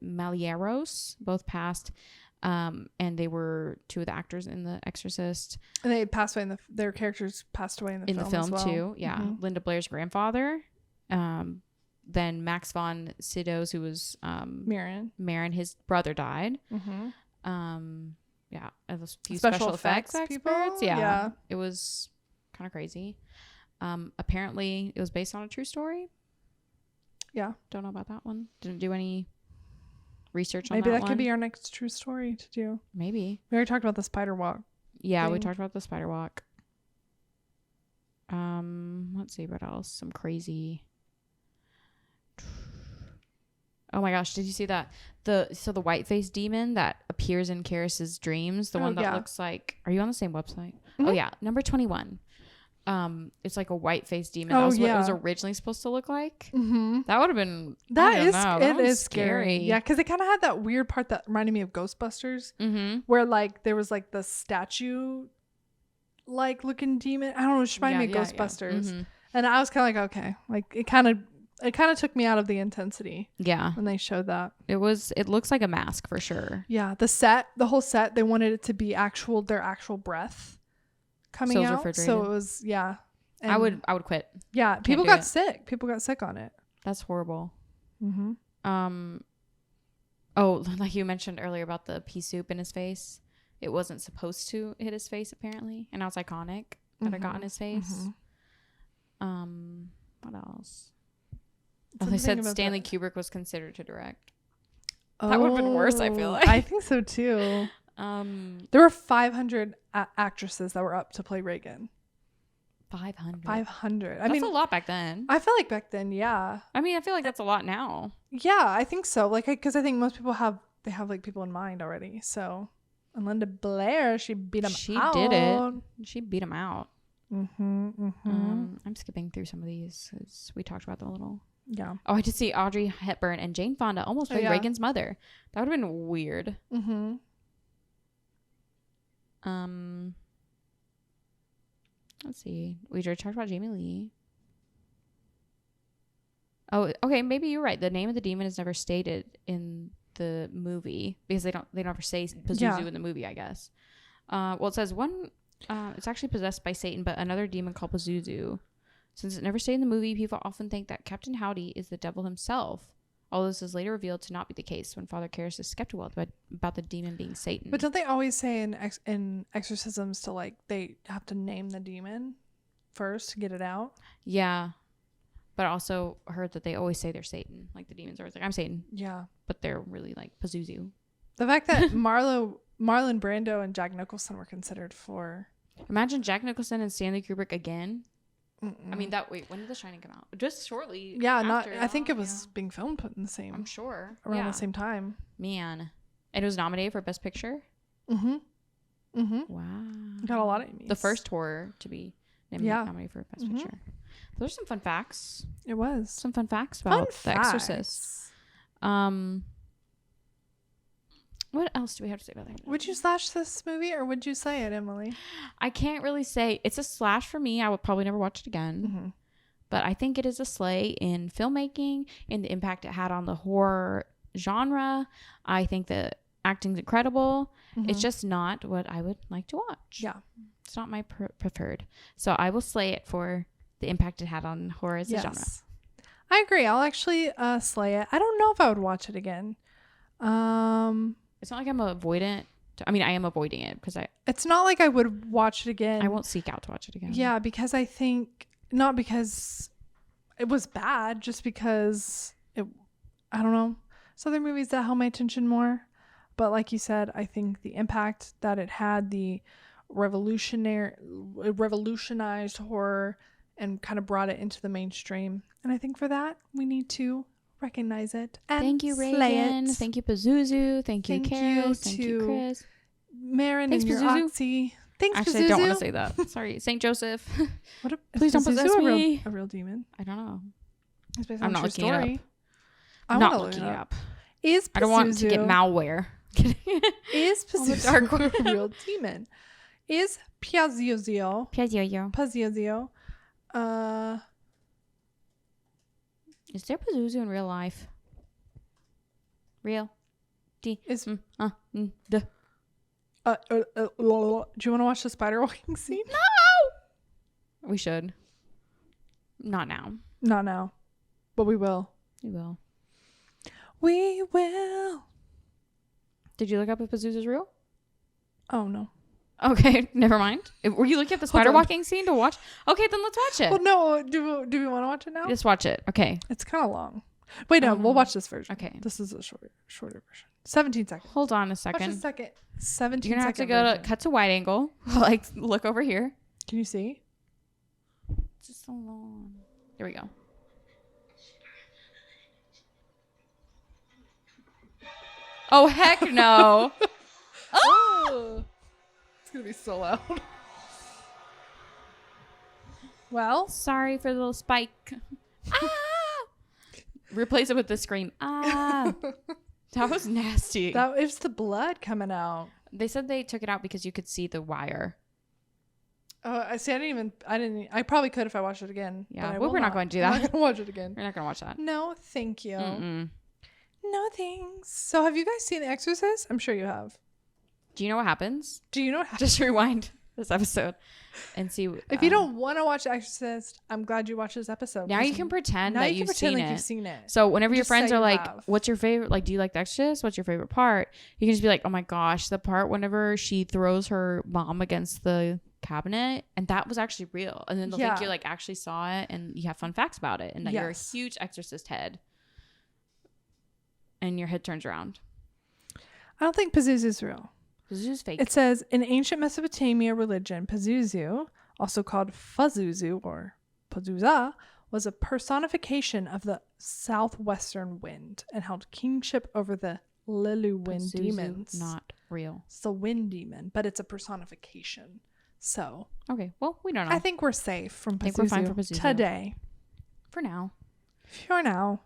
Malieros both passed. And they were 2 of the actors in The Exorcist. And they passed away their characters passed away in the film as well. too. Yeah. Linda Blair's grandfather Then Max von Sydow, who was Marin, his brother died. Yeah, a few special effects experts. Yeah, it was kind of crazy. Apparently, it was based on a true story. Yeah, don't know about that one. Didn't do any research on maybe that could be our next true story to do. Maybe we already talked about the spider walk. Yeah, thing. We talked about the spider walk. Let's see what else. Some crazy. Oh my gosh, did you see that? The white-faced demon that appears in Karis's dreams, the one that looks like, are you on the same website? Oh yeah, number 21. It's like a white-faced demon. That was what it was originally supposed to look like. That would have been it is scary. Yeah, because it kind of had that weird part that reminded me of Ghostbusters, where like there was like the statue like looking demon. I don't know, it reminded me of Ghostbusters. And I was kind of like, okay, like it kind of took me out of the intensity. Yeah. When they showed that. It looks like a mask for sure. Yeah. The whole set, they wanted it to be their actual breath coming out. So it was, yeah. And I would quit. Yeah. People got sick. People got sick on it. That's horrible. Oh, like you mentioned earlier about the pea soup in his face. It wasn't supposed to hit his face apparently. And now it's iconic that it got in his face. What else? They said Stanley Kubrick was considered to direct. That would have been worse, I feel like. I think so too. There were 500 actresses that were up to play Reagan. 500. 500. That's a lot back then. I feel like back then, yeah. I mean, I feel like that's a lot now. Yeah, I think so. Like, because I think most people have like people in mind already. So, and Linda Blair, she beat him out. She did it. She beat him out. I'm skipping through some of these because we talked about them a little. Yeah. Oh, I did see Audrey Hepburn and Jane Fonda almost played Reagan's mother. That would have been weird. Let's see. We already talked about Jamie Lee. Oh, okay. Maybe you're right. The name of the demon is never stated in the movie because they don't ever say Pazuzu in the movie, I guess. Well, it says one. It's actually possessed by Satan, but another demon called Pazuzu. Since it never stayed in the movie, people often think that Captain Howdy is the devil himself. Although this is later revealed to not be the case when Father Karras is skeptical about the demon being Satan. But don't they always say in exorcisms to like they have to name the demon first to get it out? Yeah. But I also heard that they always say they're Satan. Like the demon's always like, I'm Satan. Yeah. But they're really like Pazuzu. The fact that Marlon Brando and Jack Nicholson were considered for... Imagine Jack Nicholson and Stanley Kubrick again. I mean, when did The Shining come out? Just shortly. Yeah, I think it was being filmed in the same. I'm sure. Around the same time. Man. And it was nominated for Best Picture? Wow. Got a lot of Emmys. The first horror to be nominated for Best Picture. Those are some fun facts. It was. Some fun facts about The Exorcist. What else do we have to say about that? Would you slash this movie or would you slay it, Emily? I can't really say. It's a slash for me. I would probably never watch it again. But I think it is a slay in filmmaking, in the impact it had on the horror genre. I think the acting's incredible. It's just not what I would like to watch. Yeah. It's not my preferred. So I will slay it for the impact it had on horror as a genre. I agree. I'll actually slay it. I don't know if I would watch it again. It's not like I'm avoidant. I mean, I am avoiding it because it's not like I would watch it again. I won't seek out to watch it again. Yeah, because I think not because it was bad, just because I don't know. There's other movies that held my attention more, but like you said, I think the impact that it had, the revolutionized horror, and kind of brought it into the mainstream. And I think for that we need to recognize it and thank you, Reagan. Thank you, Pazuzu. Thank you, Karis. Thank you, Chris. Marin and your Oxy. Thanks, Actually, Pazuzu. I don't want to say that. Sorry, Saint Joseph. Please don't Pazuzu possess me. A real demon? I don't know. It's based I'm on not a true looking story. it up. I'm not looking it up. Is Pazuzu, I don't want to get malware. Is Pazuzu a real demon? Is Pazuzu is there Pazuzu in real life? Real? Do you want to watch the spider walking scene? No! We should. Not now. Not now. But we will. We will. We will. Did you look up if Pazuzu's real? Oh, no. Okay, never mind. Were you looking at the spider walking scene to watch? Okay, then let's watch it. Well, no. Do we want to watch it now? Just watch it. Okay. It's kind of long. Wait, no. We'll watch this version. Okay. This is a shorter version. 17 seconds. Hold on a second. Watch a second. 17 You're going to have to go version. to cut to wide angle. Like, look over here. Can you see? It's just so long. There we go. Oh, heck no. Oh! It's going to be so loud. Well. Sorry for the little spike. Ah! Replace it with the scream. Ah. That was nasty. That it's the blood coming out. They said they took it out because you could see the wire. Oh, I see. I probably could if I watched it again. Yeah, well, we're not going to do that. I'm not going to watch it again. We're not going to watch that. No, thank you. Mm-mm. No thanks. So have you guys seen The Exorcist? I'm sure you have. Do you know what happens? Do you know what happens? Just rewind this episode and see. If you don't want to watch The Exorcist, I'm glad you watched this episode. Now you can pretend that you've seen it. You've seen it. So whenever your Just friends say are you like, have. what's your favorite? Like, do you like The Exorcist? What's your favorite part? You can just be like, oh my gosh, the part whenever she throws her mom against the cabinet, and that was actually real. And then they'll think you like actually saw it and you have fun facts about it and that you're a huge Exorcist head. And your head turns around. I don't think Pazuzu's real. Pazuzu's fake. It says, in ancient Mesopotamia religion, Pazuzu, also called Fazuzu or Pazuza, was a personification of the southwestern wind and held kingship over the Lilu wind Pazuzu, demons. not real. It's the wind demon, but it's a personification. So. Okay, well, we don't know. I think we're safe from Pazuzu. I think we're fine for Pazuzu. Today. For now. For now.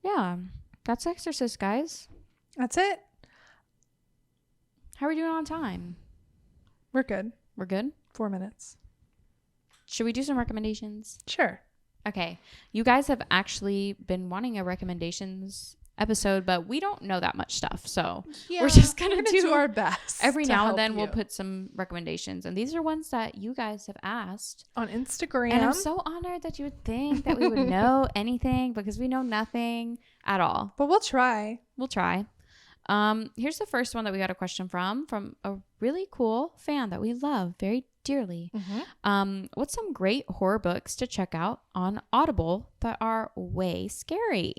Yeah. That's Exorcist, guys. That's it. How are we doing on time? We're good. We're good? 4 minutes. Should we do some recommendations? Sure. Okay. You guys have actually been wanting a recommendations episode, but we don't know that much stuff. So we're just going to do our best. Every now and then we'll put some recommendations. And these are ones that you guys have asked. On Instagram. And I'm so honored that you would think that we would know anything because we know nothing at all. But we'll try. We'll try. Here's the first one that we got a question from a really cool fan that we love very dearly. Mm-hmm. What's some great horror books to check out on Audible that are way scary?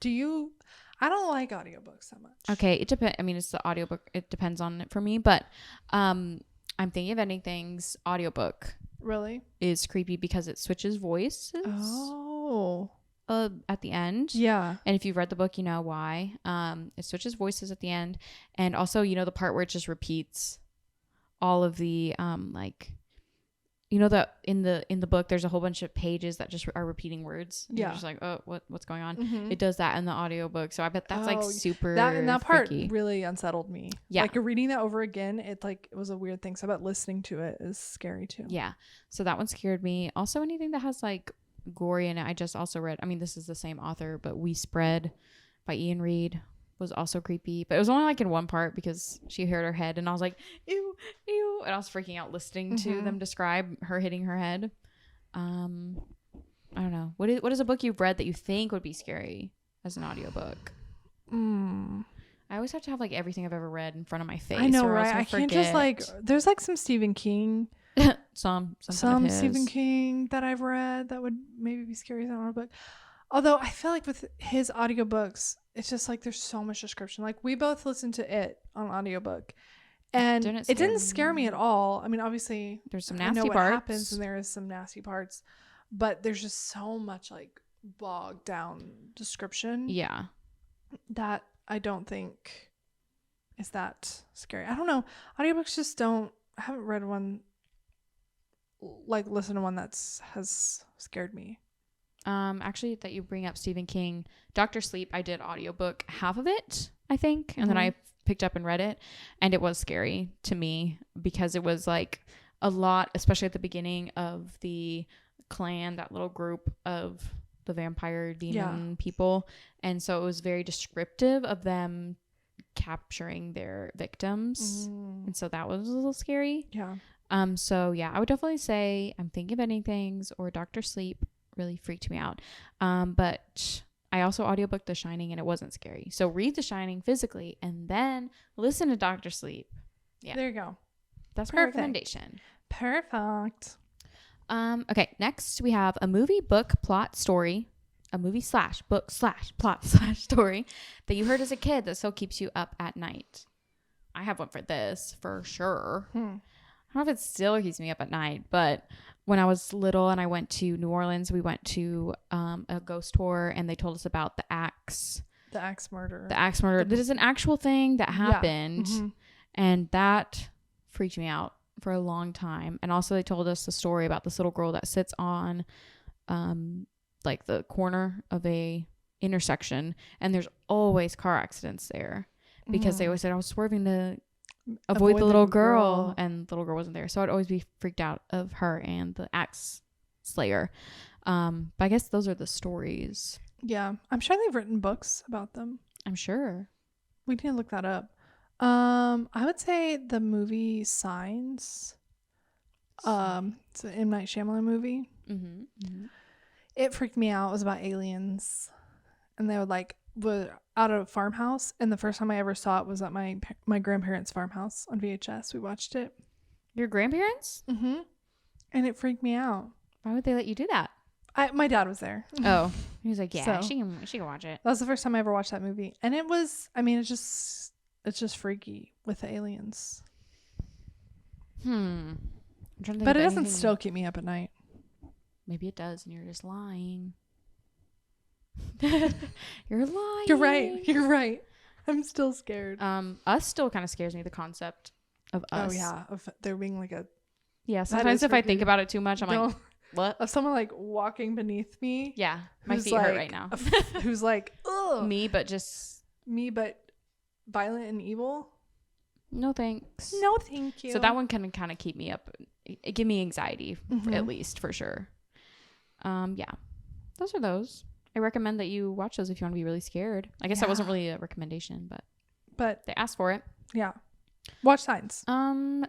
I don't like audiobooks that much. Okay, it depends. I mean, it's the audiobook. It depends on it for me, but I'm thinking of Anything's audiobook. Really? Is creepy because it switches voices. Oh. At the end. Yeah. And if you've read the book, you know why. It switches voices at the end. And also, you know, the part where it just repeats all of the like, you know, that in the book there's a whole bunch of pages that just are repeating words. And you're just like, oh, what's going on? Mm-hmm. It does that in the audiobook. So I bet that's like super that part freaky. really unsettled me. Yeah. Like reading that over again, it was a weird thing. So I bet listening to it is scary too. Yeah. So that one scared me. Also anything that has like gory in it. I just also read, I mean, this is the same author, but We Spread by Ian Reid was also creepy, but it was only like in one part because she hit her head and I was like, ew, ew. And I was freaking out listening to them describe her hitting her head. I don't know. What is a book you've read that you think would be scary as an audiobook? I always have to have like everything I've ever read in front of my face. I know, or else right? I'll I can't forget. just like, there's like some Stephen King. some Stephen King that I've read that would maybe be scary as an audiobook. Although I feel like with his audiobooks, it's just like there's so much description. Like we both listened to it on audiobook and it didn't scare me at all. I mean, obviously there's some I nasty know what parts. happens and there is some nasty parts, but there's just so much like bogged down description. Yeah. That I don't think is that scary. I don't know. Audiobooks just don't, I haven't read one, like listen to one has scared me. Actually that you bring up Stephen King, Dr. Sleep, I did audiobook half of it, I think. And then I picked up and read it and it was scary to me because it was like a lot, especially at the beginning of the clan, that little group of the vampire demon people. And so it was very descriptive of them capturing their victims. And so that was a little scary. Yeah. So yeah, I would definitely say I'm Thinking of Anything's or Dr. Sleep. really freaked me out. But I also audiobooked The Shining and it wasn't scary. So read The Shining physically and then listen to Dr. Sleep. Yeah. There you go. That's my recommendation. Perfect. Okay, next we have a movie, book, plot, story. A movie / book / plot / story that you heard as a kid that still keeps you up at night. I have one for this for sure. I don't know if it still keeps me up at night, but when I was little and I went to New Orleans, we went to a ghost tour and they told us about the axe. The axe murder. This is an actual thing that happened. Yeah. And that freaked me out for a long time. And also they told us the story about this little girl that sits on like the corner of a intersection and there's always car accidents there because they always said I was swerving to avoid the little girl and the little girl wasn't there. So I'd always be freaked out of her and the axe slayer. But I guess those are the stories. Yeah. I'm sure they've written books about them. I'm sure. We need to look that up. I would say the movie Signs. It's an M. Night Shyamalan movie. It freaked me out. It was about aliens, and they were out of a farmhouse. And the first time I ever saw it was at my grandparents' farmhouse on VHS. We watched it. Your grandparents? And it freaked me out. Why would they let you do that? My dad was there. Oh, he was like, yeah, So, she can watch it. that was the first time I ever watched that movie, and it was. I mean, it's just freaky with the aliens. I'm trying to think But of it doesn't anything. still keep me up at night. Maybe it does, and you're just lying. You're lying. You're right. I'm still scared. Us still kind of scares me, the concept of us. Oh yeah, of there being like a Yeah, sometimes if I think about it too much, I'm like, what? Of someone like walking beneath me. Yeah, my who's feet hurt like right now. Who's like, ugh. Me, but violent and evil. no thanks. No, thank you. So that one can kind of keep me up. It give me anxiety, at least, for sure. Yeah, those are those. I recommend that you watch those if you want to be really scared. I guess that wasn't really a recommendation, but they asked for it. Yeah. Watch Signs.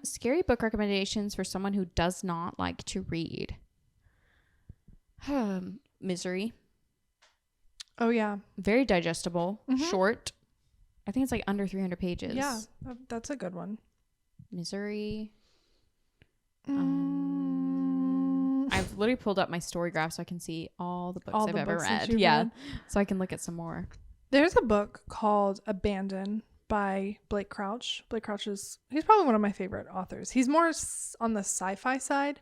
Scary book recommendations for someone who does not like to read. Misery. Oh yeah. Very digestible. Short. I think it's like under 300 pages. Yeah, that's a good one. Misery. I've literally pulled up my story graph so I can see all the books I've ever read. Yeah. So I can look at some more. There's a book called Abandon by Blake Crouch. Blake Crouch he's probably one of my favorite authors. He's more on the sci-fi side,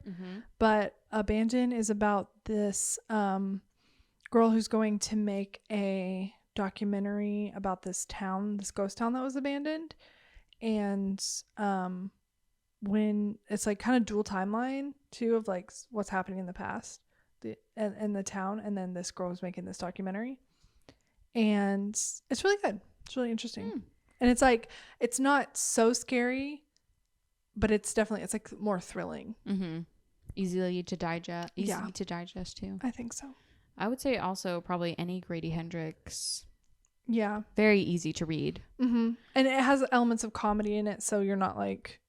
but Abandon is about this girl who's going to make a documentary about this ghost town that was abandoned. And when it's like kind of dual timeline too of like what's happening in the past and the town, and then this girl is making this documentary, and it's really good. It's really interesting. And it's like, it's not so scary, but it's like more thrilling. Easy to digest too. I think so. I would say also probably any Grady Hendrix. Yeah. Very easy to read. And it has elements of comedy in it, so you're not like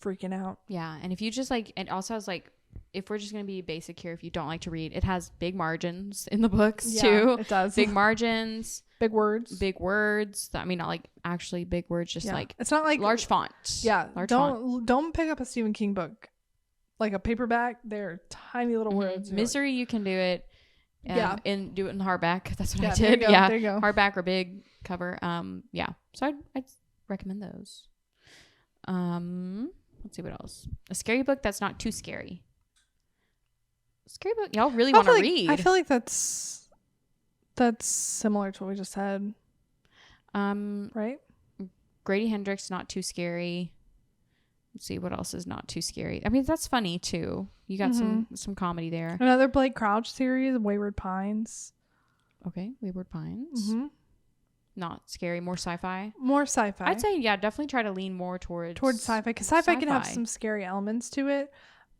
freaking out. Yeah. And if you just like, it also has like, if we're just going to be basic here, if you don't like to read, it has big margins in the books too. It does. Big margins. Big words. I mean, not like actually big words, just like it's not like large font. Yeah. Large font. Don't pick up a Stephen King book. Like a paperback, they're tiny little words. Misery, you can do it. And do it in hardback. That's what I there did. you go, there you go. Hardback or big cover. Yeah. So I'd recommend those. Let's see what else. A scary book that's not too scary. Scary book y'all really want to read. I feel like that's similar to what we just said. Right? Grady Hendrix, not too scary. Let's see what else is not too scary. I mean, that's funny too. You got some comedy there. Another Blake Crouch series, Wayward Pines. Okay, Wayward Pines. Not scary, more sci-fi. More sci-fi. I'd say definitely try to lean more towards sci-fi, because sci-fi can have some scary elements to it,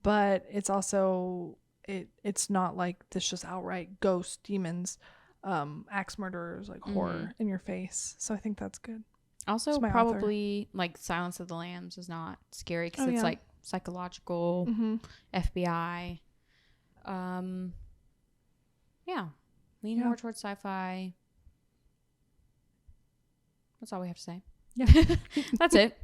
but it's also it's not like this just outright ghost demons, axe murderers, like horror in your face. So I think that's good. Also, probably like Silence of the Lambs is not scary because it's like psychological, FBI. Yeah. Lean more towards sci-fi. That's all we have to say. Yeah. That's it.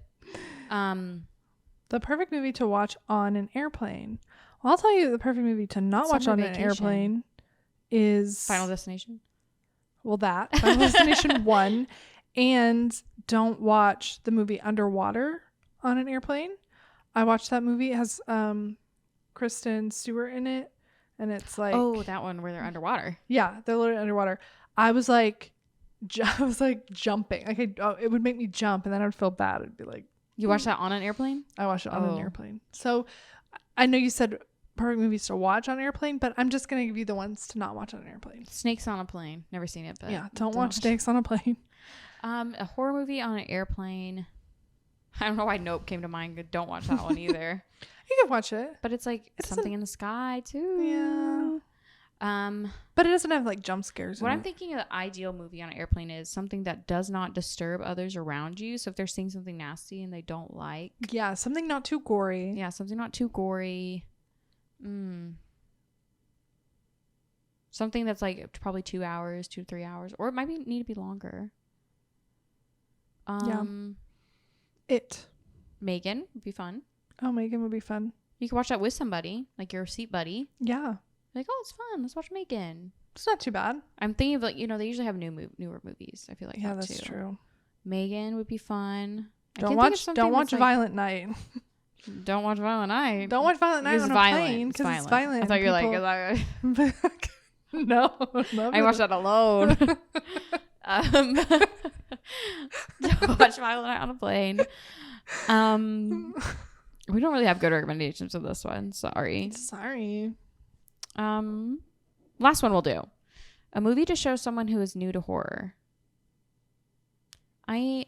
The perfect movie to watch on an airplane. Well, I'll tell you the perfect movie to not watch on an airplane is Final Destination. Well, that Final Destination 1, and don't watch the movie Underwater on an airplane. I watched that movie. It has Kristen Stewart in it, and it's like, oh, that one where they're underwater. Yeah, they're literally underwater. I was like jumping. Like it would make me jump, and then I would feel bad. It'd be like, you watched that on an airplane? I watched it on an airplane. So I know you said perfect movies to watch on an airplane, but I'm just gonna give you the ones to not watch on an airplane. Snakes on a Plane. Never seen it, but yeah, don't watch Snakes on a Plane. A horror movie on an airplane. I don't know why Nope came to mind. But don't watch that one either. You can watch it, but it's like something in the sky too. Yeah. But it doesn't have like jump scares. What I'm thinking of the ideal movie on an airplane is something that does not disturb others around you. So if they're seeing something nasty and they don't like, yeah, something not too gory. Yeah, something not too gory. Something that's like probably 2 hours, 2 to 3 hours, or it might need to be longer. It. Megan would be fun. Oh, Megan would be fun. You could watch that with somebody, like your seat buddy. Yeah. Like, oh, it's fun. Let's watch Megan. It's not too bad. I'm thinking of like, they usually have newer movies. I feel like that's true. Megan would be fun. Don't watch Violent Night. Don't watch Violent Night. Don't watch Violent Night on a plane because it's violent. I thought you were like, no. I watched that alone. Don't watch Violent Night on a plane. We don't really have good recommendations of this one. Sorry. Last one we'll do. A movie to show someone who is new to horror. We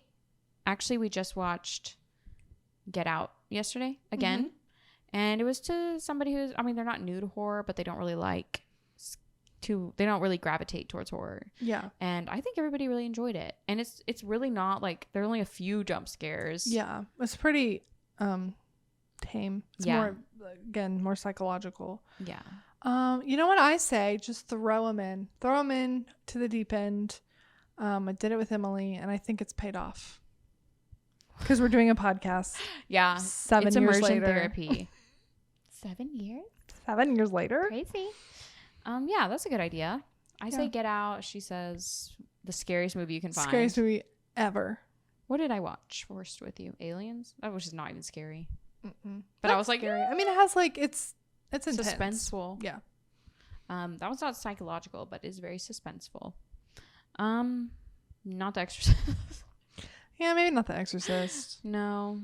just watched Get Out yesterday again. And it was to somebody who's, they're not new to horror, but they don't really they don't really gravitate towards horror. Yeah. And I think everybody really enjoyed it. And it's really not like, there are only a few jump scares. Yeah. It's pretty tame. It's more psychological. Yeah. You know what I say? Just throw them in to the deep end. I did it with Emily, and I think it's paid off because we're doing a podcast. Yeah. 7 years later. Therapy. 7 years? 7 years later. Crazy. Yeah, that's a good idea. I say Get Out. She says the scariest movie you can find. Scariest movie ever. What did I watch first with you? Aliens? That was just not even scary. Mm-mm. But I was like, scary. It has like it's intense. Suspenseful. Yeah. That one's not psychological, but is very suspenseful. Not The Exorcist. Yeah, maybe not The Exorcist. No.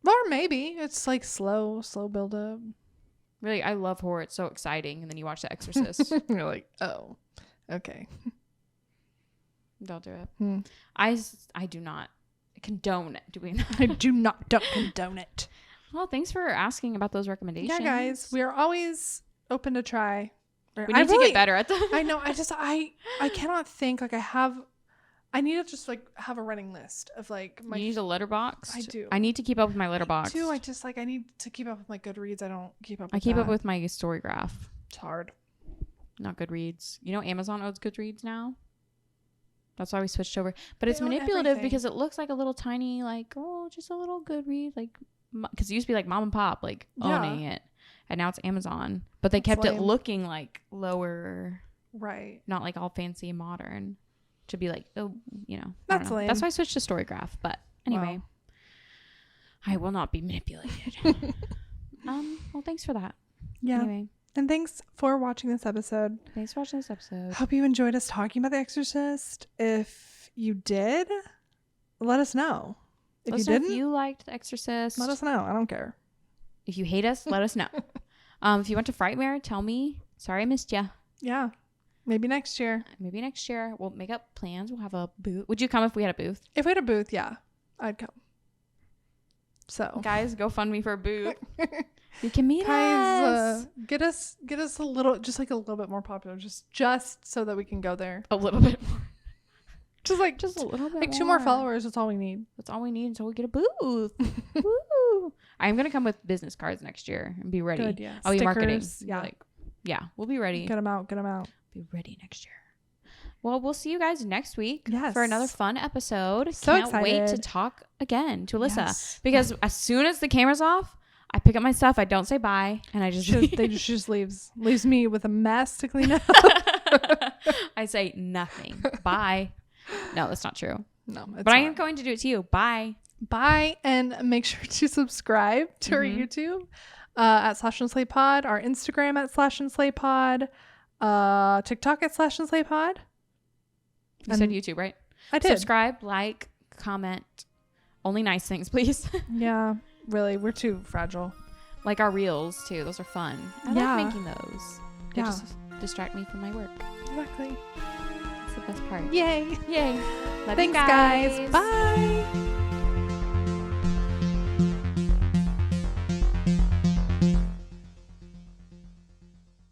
Or maybe it's like slow build up. Really, I love horror. It's so exciting, and then you watch The Exorcist. You're like, oh, okay. Don't do it. I do not condone doing that. I don't condone it. Well, thanks for asking about those recommendations. Yeah, guys, we are always open to try. We need to get better at them. I know. I cannot think. Like I need to just like have a running list of like my. You need a letterbox. I do. I need to keep up with my letterbox. I just like I need to keep up with my Goodreads. I don't keep up. I keep up with my Storygraph. It's hard. Not Goodreads. Amazon owns Goodreads now. That's why we switched over. But it's manipulative because it looks like a little tiny, like, just a little Goodreads, like, because it used to be like mom and pop, like owning it, and now it's Amazon. But they kept it looking like lower, right? Not like all fancy and modern, to be like, That's lame. That's why I switched to Storygraph. But anyway, I will not be manipulated. Well, thanks for that. Yeah. Anyway. And thanks for watching this episode. Thanks for watching this episode. Hope you enjoyed us talking about The Exorcist. If you did, let us know. If you didn't, if you liked The Exorcist, let us know. I don't care. If you hate us, let us know. If you went to Frightmare, tell me. Sorry I missed you. Yeah. Maybe next year. We'll make up plans. We'll have a booth. Would you come if we had a booth? If we had a booth, yeah. I'd come. So. Guys, go fund me for a booth. You can meet us. Get us a little, just like a little bit more popular, just so that we can go there. A little bit more. Just a little bit. Like 2 more followers. That's all we need. That's all we need until we get a booth. Woo! I'm gonna come with business cards next year and be ready. Good, yeah. I'll be marketing. Yeah. We'll be ready. Get them out. Be be ready next year. Well, we'll see you guys next week Yes. for another fun episode. So Can't wait to excited. talk again to Alyssa. Yes. Because as soon as the camera's off, I pick up my stuff. I don't say bye. And I just... she just leaves me with a mess to clean up. I say nothing. Bye. No, that's not true. No, it's But I am not. going to do it to you. Bye. Bye, and make sure to subscribe to our YouTube at slashandslaypod, our Instagram at slashandslaypod, TikTok at slashandslaypod. You said YouTube, right? I did. Subscribe, like, comment. Only nice things, please. Yeah, really, we're too fragile. Like our reels, too. Those are fun. I Yeah. like making those. They Yeah. just distract me from my work. Exactly. That's the best part. Yay. Yay. Love Thanks, you guys. Bye.